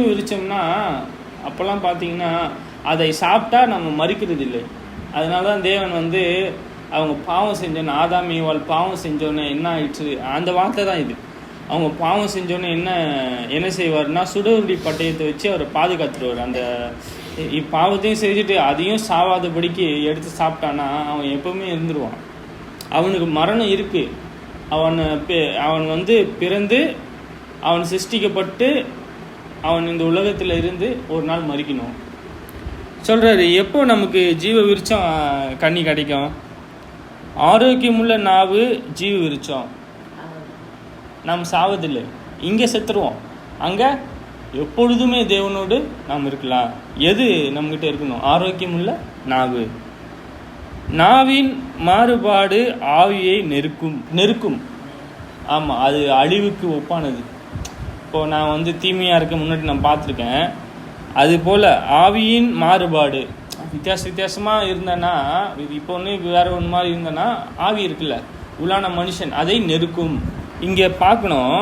விருட்சம்னா அப்போல்லாம் பார்த்தீங்கன்னா அதை சாப்பிட்டா நம்ம மறிக்கிறது இல்லை. அதனால தான் தேவன் வந்து அவங்க பாவம் செஞ்சோன்னே, ஆதாம் ஏவாள் பாவம் செஞ்சோன்னே என்ன ஆயிடுச்சு, அந்த வார்த்தை தான் இது. அவங்க பாவம் செஞ்சோன்னே என்ன செய்வார்னா, சுடருடி பட்டயத்தை வச்சு அவரை பாதுகாத்துருவார். அந்த பாவத்தையும் செஞ்சுட்டு அதையும் சாவாதபடிக்கு எடுத்து சாப்பிட்டான்னா அவன் எப்பவுமே இருந்துருவான். அவனுக்கு மரணம் இருக்குது. அவன் வந்து பிறந்து அவன் சிருஷ்டிக்கப்பட்டு அவன் இந்த உலகத்தில் இருந்து ஒரு நாள் மறிக்கணும் சொல்கிறாரு. எப்போ நமக்கு ஜீவ விருட்சம் கனி கிடைக்கும்? ஆரோக்கியமுள்ள நாவு ஜீவ விருட்சம். நாம் சாவதில்லை, இங்கே செத்துருவோம், அங்கே எப்பொழுதுமே தேவனோடு நாம் இருக்கலாம். எது நம்மகிட்ட இருக்கணும்? ஆரோக்கியமுள்ள நாவு. நாவின் மாறுபாடு ஆவியை நெருக்கும். ஆமாம், அது அழிவுக்கு ஒப்பானது. இப்போது நான் வந்து தீமையாக இருக்க முன்னாடி நான் பார்த்துருக்கேன். அதுபோல் ஆவியின் மாறுபாடு வித்தியாசமாக இருந்தேன்னா, இது இப்போ ஒன்று வேறு ஒன்று மாதிரி இருந்தேன்னா, ஆவி இருக்குல்ல, உள்ளான மனுஷன் அதை நெருக்கும். இங்கே பார்க்கணும்,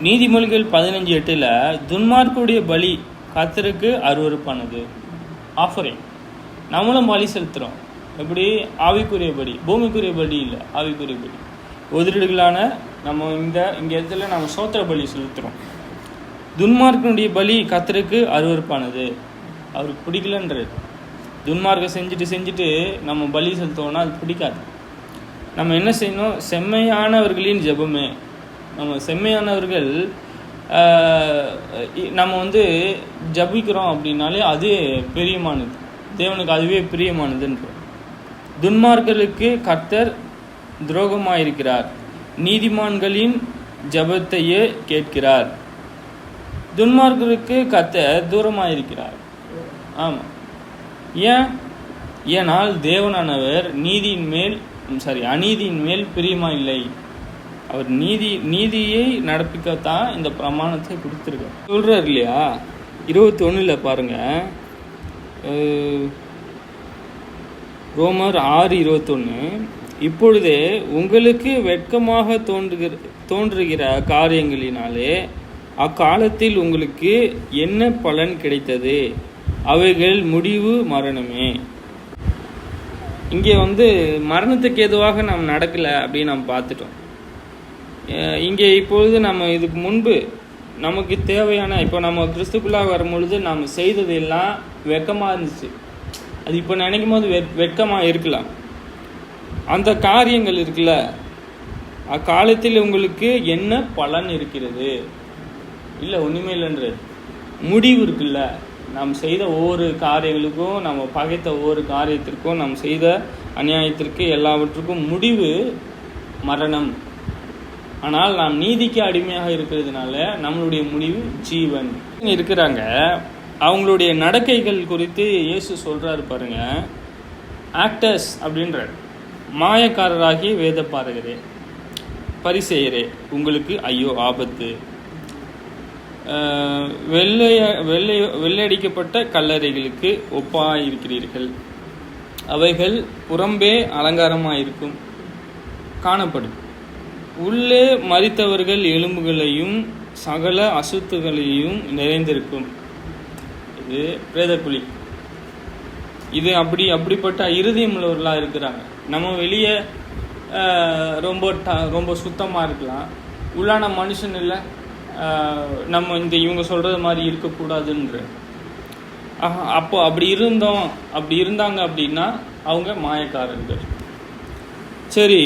நீதிமொழிகள் 15:8 துன்மார்க்குடைய பலி கர்த்தருக்கு அருவருப்பானது. ஆஃபரிங். நம்மளும் பலி செலுத்துகிறோம். எப்படி? ஆவிக்குரிய பலி, பூமிக்குரிய பலி இல்லை, ஆவிக்குரிய பலி. உதிரிடுகளான நம்ம இங்கே இடத்துல நம்ம சோத்திர பலி செலுத்துகிறோம். துன்மார்க்கனுடைய பலி கர்த்தருக்கு அருவருப்பானது. அவருக்கு பிடிக்கலன்றது. துன்மார்க்கம் செஞ்சுட்டு நம்ம பலி செலுத்தோம்னா அது பிடிக்காது. நம்ம என்ன செய்யணும்? செம்மையானவர்களின் ஜெபமே. நம்ம செம்மையானவர்கள் நம்ம வந்து ஜபிக்கிறோம் அப்படின்னாலே அது பிரியமானது, தேவனுக்கு அதுவே பிரியமானதுன்ற. துன்மார்களுக்கு கர்த்தர் துரோகமாயிருக்கிறார், நீதிமான்களின் ஜபத்தையே கேட்கிறார். துன்மார்களுக்கு கர்த்தர் தூரமாயிருக்கிறார். ஆமாம். ஏனால் தேவனானவர் அநீதியின் மேல் பிரியமா இல்லை. அவர் நீதியை நடப்பிக்கத்தான் இந்த பிரமாணத்தை கொடுத்துருக்கார். சொல்றார் இல்லையா? 21 பாருங்க, ரோமர் 6:21. இப்பொழுதே உங்களுக்கு வெட்கமாக தோன்றுகிற காரியங்களினாலே அக்காலத்தில் உங்களுக்கு என்ன பலன் கிடைத்தது? அவைகள் முடிவு மரணமே. இங்கே வந்து மரணத்துக்கு ஏதுவாக நாம் நடக்கலை அப்படின்னு நம்ம பார்த்துட்டோம். இங்கே இப்பொழுது நம்ம இதுக்கு முன்பு நமக்கு தேவையான, இப்போ நம்ம கிறிஸ்துக்குள்ளாக வரும்பொழுது நாம் செய்தது எல்லாம் வெட்கமாக இருந்துச்சு. அது இப்போ நினைக்கும் போது வெட்கமாக இருக்கலாம். அந்த காரியங்கள் இருக்குல்ல, அக்காலத்தில் உங்களுக்கு என்ன பலன் இருக்கிறது? இல்லை, ஒன்றுமே இல்லைன்றது. முடிவு இருக்குல்ல, நாம் செய்த ஒவ்வொரு காரியங்களுக்கும், நம்ம பகைத்த ஒவ்வொரு காரியத்திற்கும், நாம் செய்த அநியாயத்திற்கு எல்லாவற்றுக்கும் முடிவு மரணம். ஆனால் நாம் நீதிக்கு அடிமையாக இருக்கிறதுனால நம்மளுடைய முடிவு ஜீவன். இருக்கிறாங்க, அவங்களுடைய நடக்கைகள் குறித்து இயேசு சொல்கிறாரு பாருங்க. ஆக்டர்ஸ் அப்படின்ற மாயக்காரராகி வேத பாருகிறே, பரிசேயரே, உங்களுக்கு ஐயோ ஆபத்து. வெள்ளையடிக்கப்பட்ட கல்லறைகளுக்கு ஒப்பாயிருக்கிறீர்கள். அவைகள் புறம்பே அலங்காரமாயிருக்கும் காணப்படும், உள்ளே மரித்தவர்கள் எலும்புகளையும் சகல அசுத்துகளையும் நிறைந்திருக்கும். வந்து பிரேதக்குழி. இது அப்படிப்பட்ட இருதயம் உள்ளவர்களாக இருக்கிறாங்க. நம்ம வெளியே ரொம்ப சுத்தமாக இருக்கலாம், உள்ளான மனுஷன் இல்லை, நம்ம இவங்க சொல்கிறது மாதிரி இருக்கக்கூடாதுன்ற. அப்போ அப்படி இருந்தாங்க அப்படின்னா அவங்க மாயக்காரர்கள். சரி,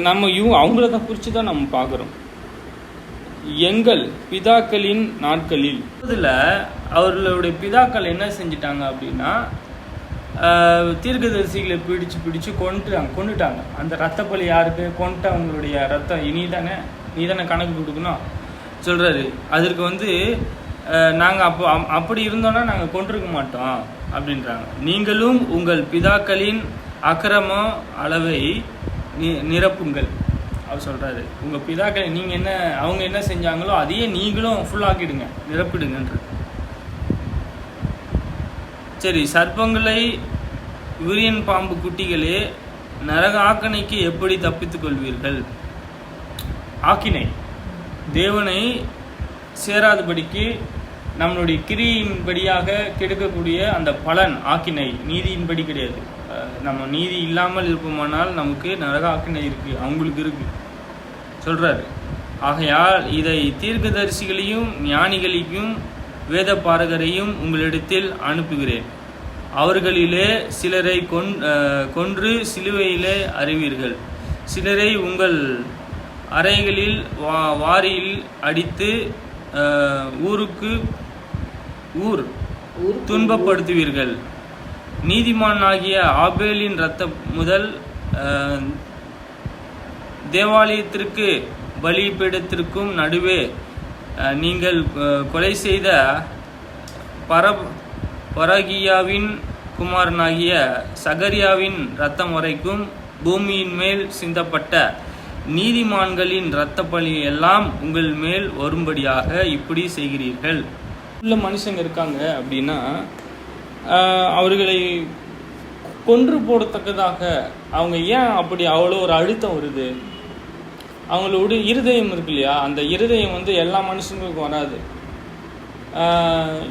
நம்ம அவங்கள தான் குறித்து தான் நம்ம பார்க்குறோம். எங்கள் பிதாக்களின் நாட்களில் இதில் அவர்களுடைய பிதாக்கள் என்ன செஞ்சிட்டாங்க அப்படின்னா, தீர்க்கதரிசிகளை பிடிச்சு கொண்டுட்டாங்க. அந்த ரத்த பலி யாருக்கு கொண்டு அவங்களுடைய ரத்தம் நீ தானே கணக்கு கொடுக்கணும் சொல்கிறாரு. அதற்கு வந்து நாங்கள் அப்படி இருந்தோன்னா நாங்கள் கொண்டிருக்க மாட்டோம் அப்படின்றாங்க. நீங்களும் உங்கள் பிதாக்களின் அக்கிரம அளவை நிரப்புங்கள் அவர் சொல்கிறாரு. உங்கள் பிதாக்களை அவங்க என்ன செஞ்சாங்களோ அதையே நீங்களும் ஃபுல்லாக்கிடுங்க, நிரப்பிடுங்கன்ற. சரி, சர்ப்பங்களை விரியன் பாம்பு குட்டிகளே, நரக ஆக்கினைக்கு எப்படி தப்பித்துக் கொள்வீர்கள்? ஆக்கினை தேவனை சேராதபடிக்கு நம்மளுடைய கிரியின்படியாக கிடைக்கக்கூடிய அந்த பலன் ஆக்கினை, நீதியின்படி கிடையாது. நம்ம நீதி இல்லாமல் இருப்போமானால் நமக்கு நரக ஆக்கினை இருக்குது, அவங்களுக்கு இருக்கு சொல்கிறாரு. ஆகையால் இதை தீர்க்கதரிசிகளையும் ஞானிகளையும் வேத பாரகரையும் உங்களிடத்தில் அனுப்புகிறேன். அவர்களிலே சிலரை கொன்று சிலுவையிலே அறிவீர்கள், சிலரை உங்கள் அறைகளில் வாரியில் அடித்து ஊர் துன்பப்படுத்துவீர்கள். நீதிமானாகிய ஆபேலின் இரத்தம் முதல் தேவாலயத்திற்கு பலிபீடத்திற்கும் நடுவே நீங்கள் கொலை செய்த பரகியாவின் குமாரனாகிய சகரியாவின் இரத்தம் வரைக்கும் பூமியின் மேல் சிந்தப்பட்ட நீதிமான்களின் இரத்த பலி எல்லாம் உங்கள் மேல் வரும்படியாக இப்படி செய்கிறீர்கள். உள்ள மனுஷங்க இருக்காங்க அப்படின்னா அவர்களை கொன்று போடத்தக்கதாக அவங்க ஏன் அப்படி அவ்வளோ ஒரு அழுத்தம் வருது? அவங்களோட இருதயம் இருக்கு இல்லையா, அந்த இருதயம் வந்து எல்லா மனுஷங்களுக்கும் வராது.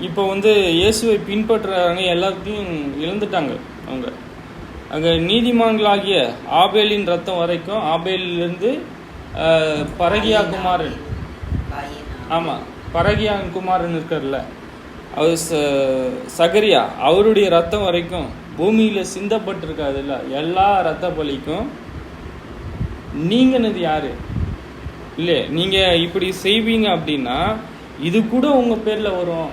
இப்போ வந்து இயேசுவை பின்பற்றுறவங்க எல்லாத்தையும் இழந்துட்டாங்க. அவங்க அங்கே நீதிமான்களாகிய ஆபேலின் ரத்தம் வரைக்கும், ஆபேலிருந்து பரகியா குமாரன், ஆமாம் பரகியா குமாரன் இருக்கார்ல, அவர் சகரியா, அவருடைய ரத்தம் வரைக்கும் பூமியில் சிந்தப்பட்டிருக்காதுல்ல, எல்லா ரத்த பலிக்கும் நீங்கனது யாரு இல்லை? நீங்கள் இப்படி செய்வீங்க அப்படின்னா இது கூட உங்கள் பேரில் வரும்.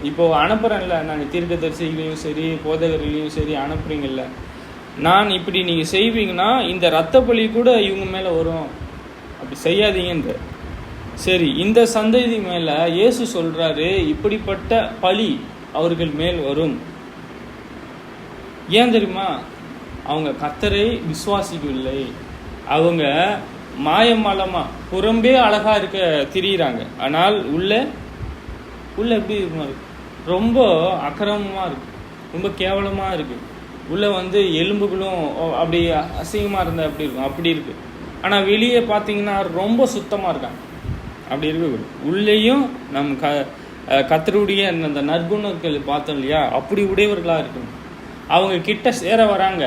இப்போது அனுப்புகிறேன்ல, நான் தீர்க்கதரிசிகளையும் சரி போதகர்களையும் சரி அனுப்புறீங்கல்ல, நான் இப்படி நீங்கள் செய்வீங்கன்னா இந்த இரத்த பலி கூட இவங்க மேலே வரும், அப்படி செய்யாதீங்கன்ற. சரி, இந்த சந்ததி மேலே இயேசு சொல்கிறாரு இப்படிப்பட்ட பலி அவர்கள் மேல் வரும். ஏன் தெரியுமா? அவங்க கர்த்தரை விசுவாசிக்கவில்லை. அவங்க மாயமாலமாக புறம்பே அழகாக இருக்க திரியிறாங்க, ஆனால் உள்ள எப்படி இருக்குமா, ரொம்ப அக்கிரமமாக இருக்குது, ரொம்ப கேவலமாக இருக்குது. உள்ளே வந்து எலும்புகளும் அப்படி அசிங்கமாக இருந்தால் அப்படி இருக்கும், அப்படி இருக்குது. ஆனால் வெளியே பார்த்தீங்கன்னா ரொம்ப சுத்தமாக இருக்காங்க, அப்படி இருக்கக்கூடாது. உள்ளேயும் நம் கர்த்தருடைய அந்த நற்குணங்கள் பார்த்தோம் இல்லையா, அப்படி உடையவர்களாக இருக்கணும். அவங்க கிட்ட சேர வராங்க,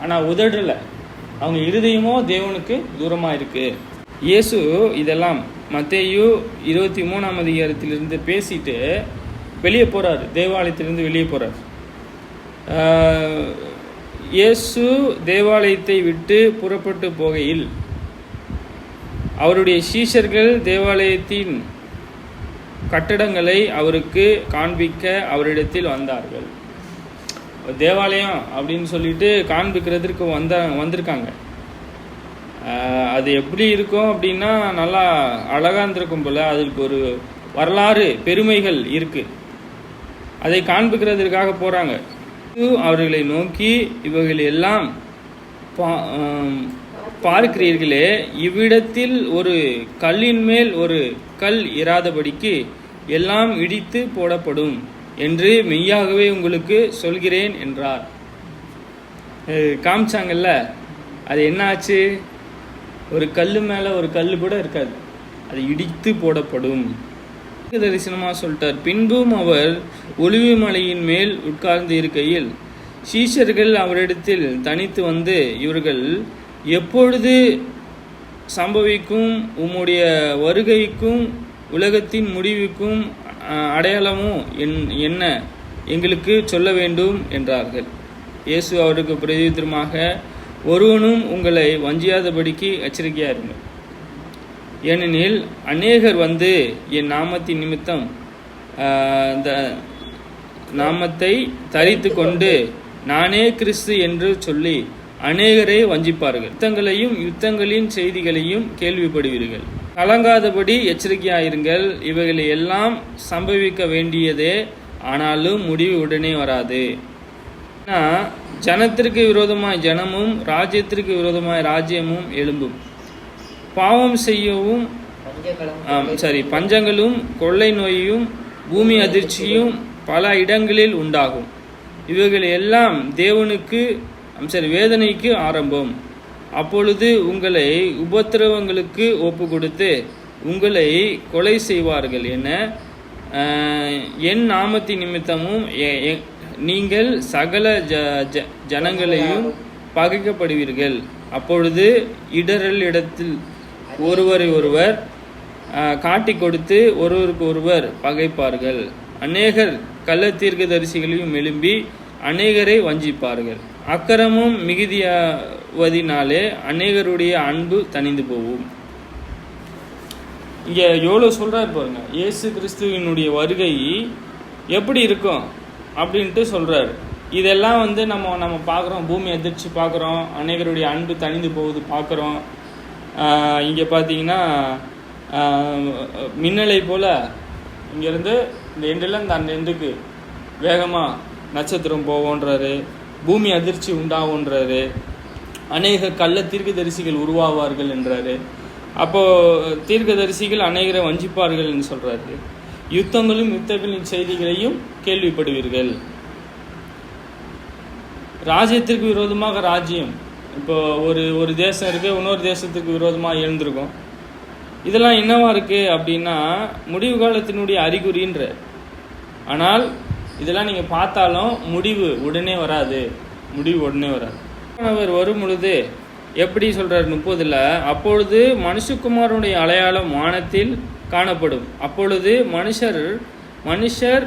ஆனால் உதடலை, அவங்க இருதயமோ தேவனுக்கு தூரமாக இருக்குது. இயேசு இதெல்லாம் மத்தேயு 23ஆம் அதிகாரத்திலிருந்து பேசிட்டு வெளியே போகிறார், தேவாலயத்திலிருந்து வெளியே போகிறார். இயேசு தேவாலயத்தை விட்டு புறப்பட்டு போகையில் அவருடைய சீஷர்கள் தேவாலயத்தின் கட்டடங்களை அவருக்கு காண்பிக்க அவரிடத்தில் வந்தார்கள். தேவாலயம் அப்படின்னு சொல்லிட்டு காண்பிக்கிறதுக்கு வந்திருக்காங்க. அது எப்படி இருக்கும் அப்படின்னா நல்லா அழகாக இருந்திருக்கும் போல், அதுக்கு ஒரு வரலாறு பெருமைகள் இருக்குது, அதை காண்பிக்கிறதுக்காக போகிறாங்க. அவர்களை நோக்கி, இவர்கள் எல்லாம் பார்க்கிறீர்களே, இவ்விடத்தில் ஒரு கல்லின் மேல் ஒரு கல் இராதபடிக்கு எல்லாம் இடித்து போடப்படும் என்று மெய்யாகவே உங்களுக்கு சொல்கிறேன் என்றார். காமிச்சாங்கல்ல, அது என்ன ஆச்சு? ஒரு கல் மேலே ஒரு கல் கூட இருக்காது, அது இடித்து போடப்படும். தரிசனமாக சொல்லிட்டார். பின்பும் அவர் ஒலிவு மலையின் மேல் உட்கார்ந்து இருக்கையில் சீஷர்கள் அவரிடத்தில் தனித்து வந்து, இவர்கள் எப்பொழுது சம்பவிக்கும் உம்முடைய வருகைக்கும் உலகத்தின் முடிவுக்கும் அடையாளமோ என்ன எங்களுக்கு சொல்ல வேண்டும் என்றார்கள். இயேசு அவருக்கு பிரதியுத்தரமாக, ஒருவனும் உங்களை வஞ்சியாதபடிக்கு எச்சரிக்கையாக இருங்கள். ஏனெனில் அநேகர் வந்து என் நாமத்தின் நிமித்தம் இந்த நாமத்தை தரித்து கொண்டு நானே கிறிஸ்து என்று சொல்லி அநேகரை வஞ்சிப்பார்கள். யுத்தங்களின் செய்திகளையும் கேள்விப்படுவீர்கள். கலங்காதபடி எச்சரிக்கையாயிருங்கள். இவைகளை எல்லாம் சம்பவிக்க வேண்டியதே, ஆனாலும் முடிவு உடனே வராது. ஜனத்திற்கு விரோதமாய் ஜனமும் ராஜ்யத்திற்கு விரோதமாய் ராஜ்யமும் எழும்பும். பாவம் செய்யவும் பஞ்சங்களும் கொள்ளை நோயும் பூமி அதிர்ச்சியும் பல இடங்களில் உண்டாகும். இவைகள் எல்லாம் வேதனைக்கு ஆரம்பம். அப்பொழுது உங்களை உபத்திரவங்களுக்கு ஒப்பு கொடுத்து உங்களை கொலை செய்வார்கள் என என் நாமத்தின் நிமித்தமும் நீங்கள் சகல ஜனங்களையும் பகைக்கப்படுவீர்கள். அப்பொழுது இடரல் இடத்தில் ஒருவரை ஒருவர் காட்டிக் கொடுத்து ஒருவருக்கு ஒருவர் பகைப்பார்கள். அநேகர் கள்ள தீர்க்கதரிசிகளையும் எழும்பி அநேகரை வஞ்சிப்பார்கள். அக்கிரமும் மிகுதியாவதினாலே அநேகருடைய அன்பு தணிந்து போகும். இங்க எவ்வளோ சொல்றாரு பாருங்க. இயேசு கிறிஸ்துவினுடைய வருகை எப்படி இருக்கும் அப்படின்ட்டு சொல்றாரு. இதெல்லாம் வந்து நம்ம பார்க்குறோம். பூமி அதிர்ச்சி பார்க்குறோம், அநேகருடைய அன்பு தணிந்து போகுது பார்க்குறோம். இங்கே பார்த்தீங்கன்னா மின்னலை போல் இங்கேருந்து இந்த எண்டில் அந்த எண்டுக்கு வேகமாக நட்சத்திரம் போவோன்றாரு. பூமி அதிர்ச்சி உண்டாகுன்றாரு. அநேக கள்ள தீர்க்கதரிசிகள் உருவாவார்கள் என்றாரு. அப்போது தீர்க்கதரிசிகள் அநேகரை வஞ்சிப்பார்கள் என்று சொல்கிறாரு. யுத்தங்களின் செய்திகளையும் கேள்விப்படுவீர்கள். ராஜ்யத்திற்கு விரோதமாக ராஜ்யம். இப்போ ஒரு தேசம் இருக்குது, இன்னொரு தேசத்துக்கு விரோதமாக எழுந்திருக்கும். இதெல்லாம் என்னவா இருக்குது அப்படின்னா முடிவு காலத்தினுடைய அறிகுறின்ற. ஆனால் இதெல்லாம் நீங்கள் பார்த்தாலும் முடிவு உடனே வராது. அவர் வரும் பொழுது எப்படி சொல்கிறார் 30, அப்பொழுது மனுஷகுமாரனுடைய அடையாளம் வானத்தில் காணப்படும். அப்பொழுது மனுஷர்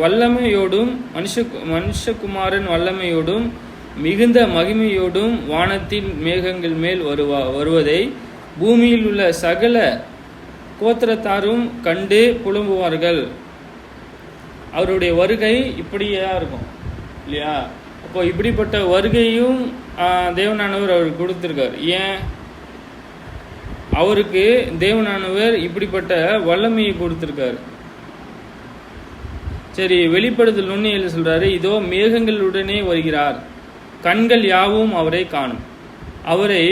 வல்லமையோடும் மனுஷகுமாரன் வல்லமையோடும் மிகுந்த மகிமையோடும் வானத்தின் மேகங்கள் மேல் வருவதை பூமியில் உள்ள சகல கோத்திரத்தாரும் கண்டு புலம்புவார்கள். அவருடைய வருகை இப்படியே இருக்கும் இல்லையா? அப்போ இப்படிப்பட்ட வருகையும் தேவனானவர் அவருக்கு கொடுத்துருக்கார். ஏன்? அவருக்கு தேவனானவர் இப்படிப்பட்ட வல்லமையை கொடுத்துருக்காரு. சரி, வெளிப்படுதல் 1:7 சொல்றாரு, இதோ மேகங்களுடனே வருகிறார், கண்கள் யாவும் அவரை காணும், அவரை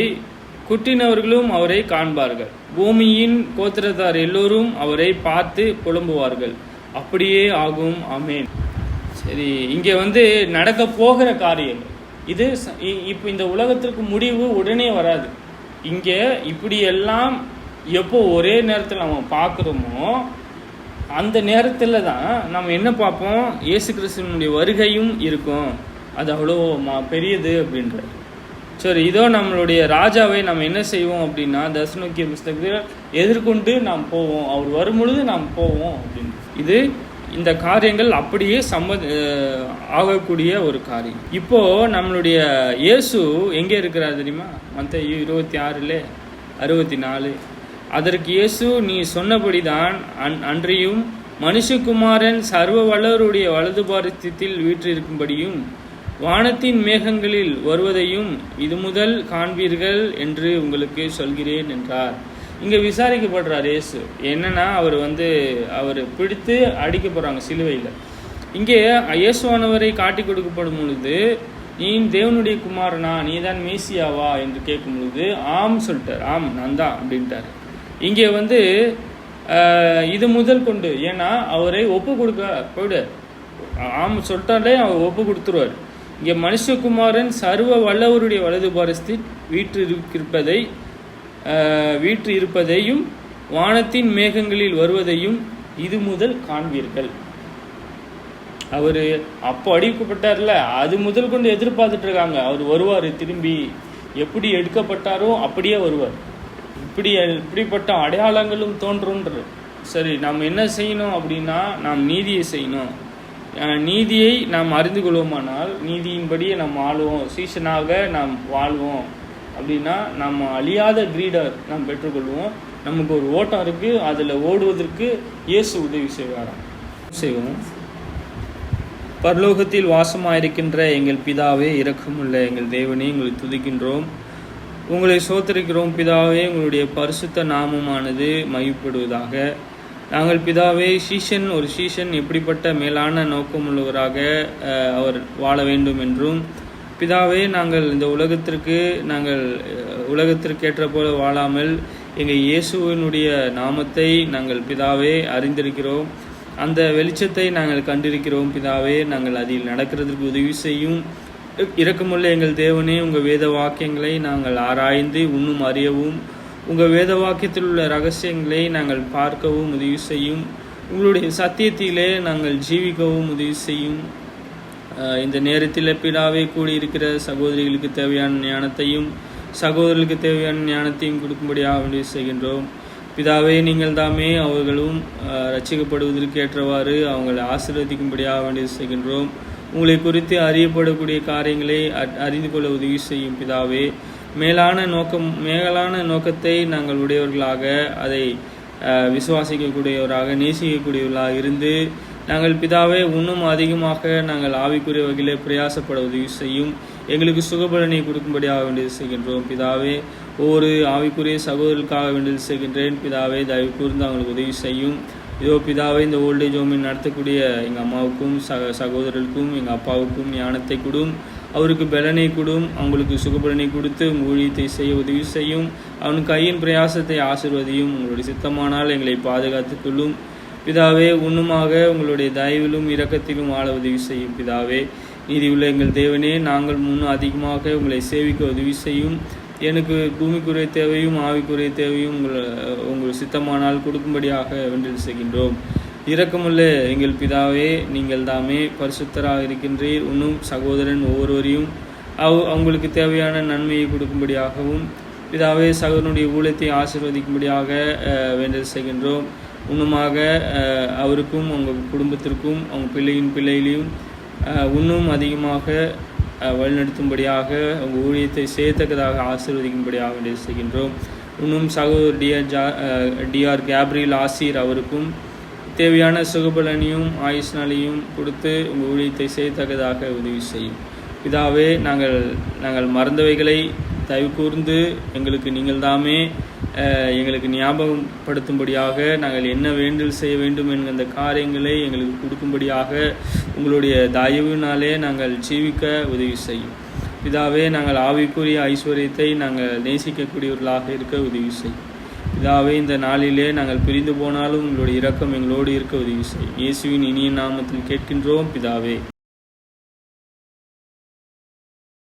குட்டினவர்களும் அவரை காண்பார்கள், பூமியின் கோத்திரத்தார் எல்லோரும் அவரை பார்த்து புலம்புவார்கள். அப்படியே ஆகும். ஆமேன். சரி, இங்கே வந்து நடக்க போகிற காரியம் இது. இப்போ இந்த உலகத்திற்கு முடிவு உடனே வராது. இங்கே இப்படியெல்லாம் எப்போ ஒரே நேரத்தில் நம்ம பார்க்குறோமோ அந்த நேரத்தில் தான் நம்ம என்ன பார்ப்போம், இயேசு கிறிஸ்துவனுடைய வருகையும் இருக்கும். அது அவ்வளோ பெரியது அப்படின்ற. சரி, இதோ நம்மளுடைய ராஜாவை நம்ம என்ன செய்வோம் அப்படின்னா தர்சனோக்கிய புஸ்தகத்தில் எதிர்கொண்டு நாம் போவோம், அவர் வரும் பொழுது நாம் போவோம் அப்படின்னு. இது இந்த காரியங்கள் அப்படியே ஆகக்கூடிய ஒரு காரியம். இப்போ நம்மளுடைய இயேசு எங்கே இருக்கிறார் தெரியுமா? மத்தேயு 26:64. அதற்கு இயேசு, நீ சொன்னபடிதான், அன்றியும் மனுஷகுமாரன் சர்வ வல்லவருடைய வலது பாரசத்தில் வீற்றிருக்கும்படியும் வானத்தின் மேகங்களில் வருவதையும் இது முதல் காண்பீர்கள் என்று உங்களுக்கு சொல்கிறேன் என்றார். இங்கே விசாரிக்கப்படுறார் இயேசு. என்னன்னா அவர் பிடித்து அடிக்க போகிறாங்க சிலுவையில். இங்கே இயேசுவானவரை காட்டி கொடுக்கப்படும் பொழுது, நீ தேவனுடைய குமாரனா, நீ தான் மேசியாவா என்று கேட்கும் பொழுது ஆம் சொல்லிட்டார். ஆம், நான் தான் அப்படின்ட்டார். இங்கே இது முதல் கொண்டு, ஏன்னா அவரை ஒப்பு கொடுக்க போயிடு, ஆம் சொல்லிட்டாலே அவர் ஒப்பு கொடுத்துருவார். இங்கே மனுஷகுமாரன் சர்வ வல்லவருடைய வலது பாரசத்தில் வீற்று இருப்பதையும் வானத்தின் மேகங்களில் வருவதையும் இது முதல் காண்பீர்கள். அவர் அப்போ அடிக்கப்பட்டார்ல, அது முதல் கொண்டு எதிர்பார்த்துட்டு இருக்காங்க. அவர் வருவார், திரும்பி எப்படி எடுக்கப்பட்டாரோ அப்படியே வருவார். இப்படிப்பட்ட அடையாளங்களும் தோன்றுன்ற. சரி, நாம் என்ன செய்யணும் அப்படின்னா, நாம் நீதியை செய்யணும். நீதியை நாம் அறிந்து கொள்வோமானால் நீதியின்படியே நாம் ஆளுவோம், சீசனாக நாம் வாழ்வோம். அப்படின்னா நம்ம அழியாத கிரீடர் நாம் பெற்றுக்கொள்வோம். நமக்கு ஒரு ஓட்டம் இருக்குது, அதில் ஓடுவதற்கு இயேசு உதவி செய்வோம். பரலோகத்தில் வாசமாயிருக்கின்ற எங்கள் பிதாவே, இரக்கமுள்ள எங்கள் தேவனே, உங்களை துதிக்கின்றோம், உங்களை சோத்தரிக்கிறோம். பிதாவே, உங்களுடைய பரிசுத்த நாமமானது மகிமைப்படுவதாக. நாங்கள் பிதாவே, ஒரு சீஷன் எப்படிப்பட்ட மேலான நோக்கமுள்ளவராக அவர் வாழ வேண்டும் என்றும், பிதாவே, நாங்கள் இந்த உலகத்திற்கு ஏற்ற போல வாழாமல் எங்கள் இயேசுவினுடைய நாமத்தை நாங்கள் பிதாவே அறிந்திருக்கிறோம். அந்த வெளிச்சத்தை நாங்கள் கண்டிருக்கிறோம். பிதாவே, நாங்கள் அதில் நடக்கிறதுக்கு உதவி செய்யும். இரக்கமுள்ள எங்கள் தேவனே, உங்கள் வேத வாக்கியங்களை நாங்கள் ஆராய்ந்து இன்னும் அறியவும், உங்கள் வேத வாக்கியத்தில் உள்ள ரகசியங்களை நாங்கள் பார்க்கவும் உதவி செய்யும். உங்களுடைய சத்தியத்திலே நாங்கள் ஜீவிக்கவும் உதவி செய்யும். இந்த நேரத்தில் பிதாவே, கூடியிருக்கிற சகோதரிகளுக்கு தேவையான ஞானத்தையும் சகோதரர்களுக்கு தேவையான ஞானத்தையும் கொடுக்கும்படியாக வேண்டி செய்கின்றோம். பிதாவே, நீங்கள் தாமே அவர்களும் ரட்சிக்கப்படுவதற்கு ஏற்றவாறு அவங்களை ஆசீர்வதிக்கும்படியாக வேண்டி செய்கின்றோம். உங்களை குறித்து அறியப்படக்கூடிய காரியங்களை அறிந்து கொள்ள உதவி செய்யும். பிதாவே, மேலான நோக்கத்தை நாங்கள் உடையவர்களாக, அதை விசுவாசிக்கக்கூடியவராக, நேசிக்கக்கூடியவர்களாக இருந்து நாங்கள் பிதாவே இன்னும் அதிகமாக நாங்கள் ஆவிக்குரிய வகையிலே பிரயாசப்பட உதவி செய்யும். எங்களுக்கு சுகபலனை கொடுக்கும்படியாக வேண்டியது செய்கின்றோம். பிதாவே, ஒவ்வொரு ஆவிக்குரிய சகோதரர்களுக்காக வேண்டியது செய்கின்றேன். பிதாவே, தயவு கூர்ந்து அவங்களுக்கு உதவி செய்யும். இதோ பிதாவே, இந்த ஓல்டேஜ் ஹோமில் நடத்தக்கூடிய எங்கள் அம்மாவுக்கும் சகோதரர்களுக்கும் எங்கள் அப்பாவுக்கும் ஞானத்தை கொடும், அவருக்கு பலனை கொடும், அவங்களுக்கு சுகபலனை கொடுத்து உங்கள் ஊழியத்தை செய்ய உதவி செய்யும். அவன் கையின் பிரயாசத்தை ஆசீர்வதியும். உங்களுடைய சித்தமானால் எங்களை பாதுகாத்துக் கொள்ளும். பிதாவே, உண்ணுமாக உங்களுடைய தயவிலும் இரக்கத்திலும் வாழ உதவி செய்யும். பிதாவே, நீதியுள்ள எங்கள் தேவனே, நாங்கள் முன்னும் அதிகமாக உங்களை சேவிக்க உதவி செய்யும். எனக்கு பூமிக்குரிய தேவையும் ஆவிக்குரிய தேவையும் உங்கள் சித்தமானால் கொடுக்கும்படியாக வேண்டியது செய்கின்றோம். இரக்கமுள்ள எங்கள் பிதாவே, நீங்கள் தாமே பரிசுத்தராக இருக்கின்றீர். இன்னும் சகோதரன் ஒவ்வொருவரையும் அவங்களுக்கு தேவையான நன்மையை கொடுக்கும்படியாகவும், பிதாவே, சகோதரனுடைய ஊழியத்தை ஆசீர்வதிக்கும்படியாக வேண்டியது செய்கின்றோம். இன்னுமாக அவருக்கும் உங்கள் குடும்பத்திற்கும் அவங்க பிள்ளைகளையும் இன்னும் அதிகமாக வழிநடத்தும்படியாக அவங்க ஊழியத்தை செய்யத்தக்கதாக ஆசீர்வதிக்கும்படியாக வேண்டியது செய்கின்றோம். இன்னும் சகோதரர் டிஆர் கேப்ரியல் ஆசீர் அவருக்கும் தேவையான சுகபலனையும் ஆயுஷ்நாளையும் கொடுத்து உங்கள் ஊழியத்தை செய்யத்தக்கதாக உதவி செய்யும். பிதாவே, நாங்கள் மறந்தவைகளை தயவு கூர்ந்து எங்களுக்கு நீங்கள் தாமே எங்களுக்கு ஞாபகப்படுத்தும்படியாக, நாங்கள் என்ன வேண்டல் செய்ய வேண்டும் என்கிற அந்த காரியங்களை எங்களுக்கு கொடுக்கும்படியாக உங்களுடைய தயவினாலே நாங்கள் ஜீவிக்க உதவி செய்யும். பிதாவே, நாங்கள் ஆவிக்குரிய ஐஸ்வர்யத்தை நாங்கள் நேசிக்கக்கூடியவர்களாக இருக்க உதவி செய்யும். பிதாவே, இந்த நாளிலே நாங்கள் பிரிந்து போனாலும் உங்களுடைய இரக்கம் எங்களோடு இருக்க உதவி செய்யும். இயேசுவின் இனிய நாமத்தில் கேட்கின்றோம் பிதாவே.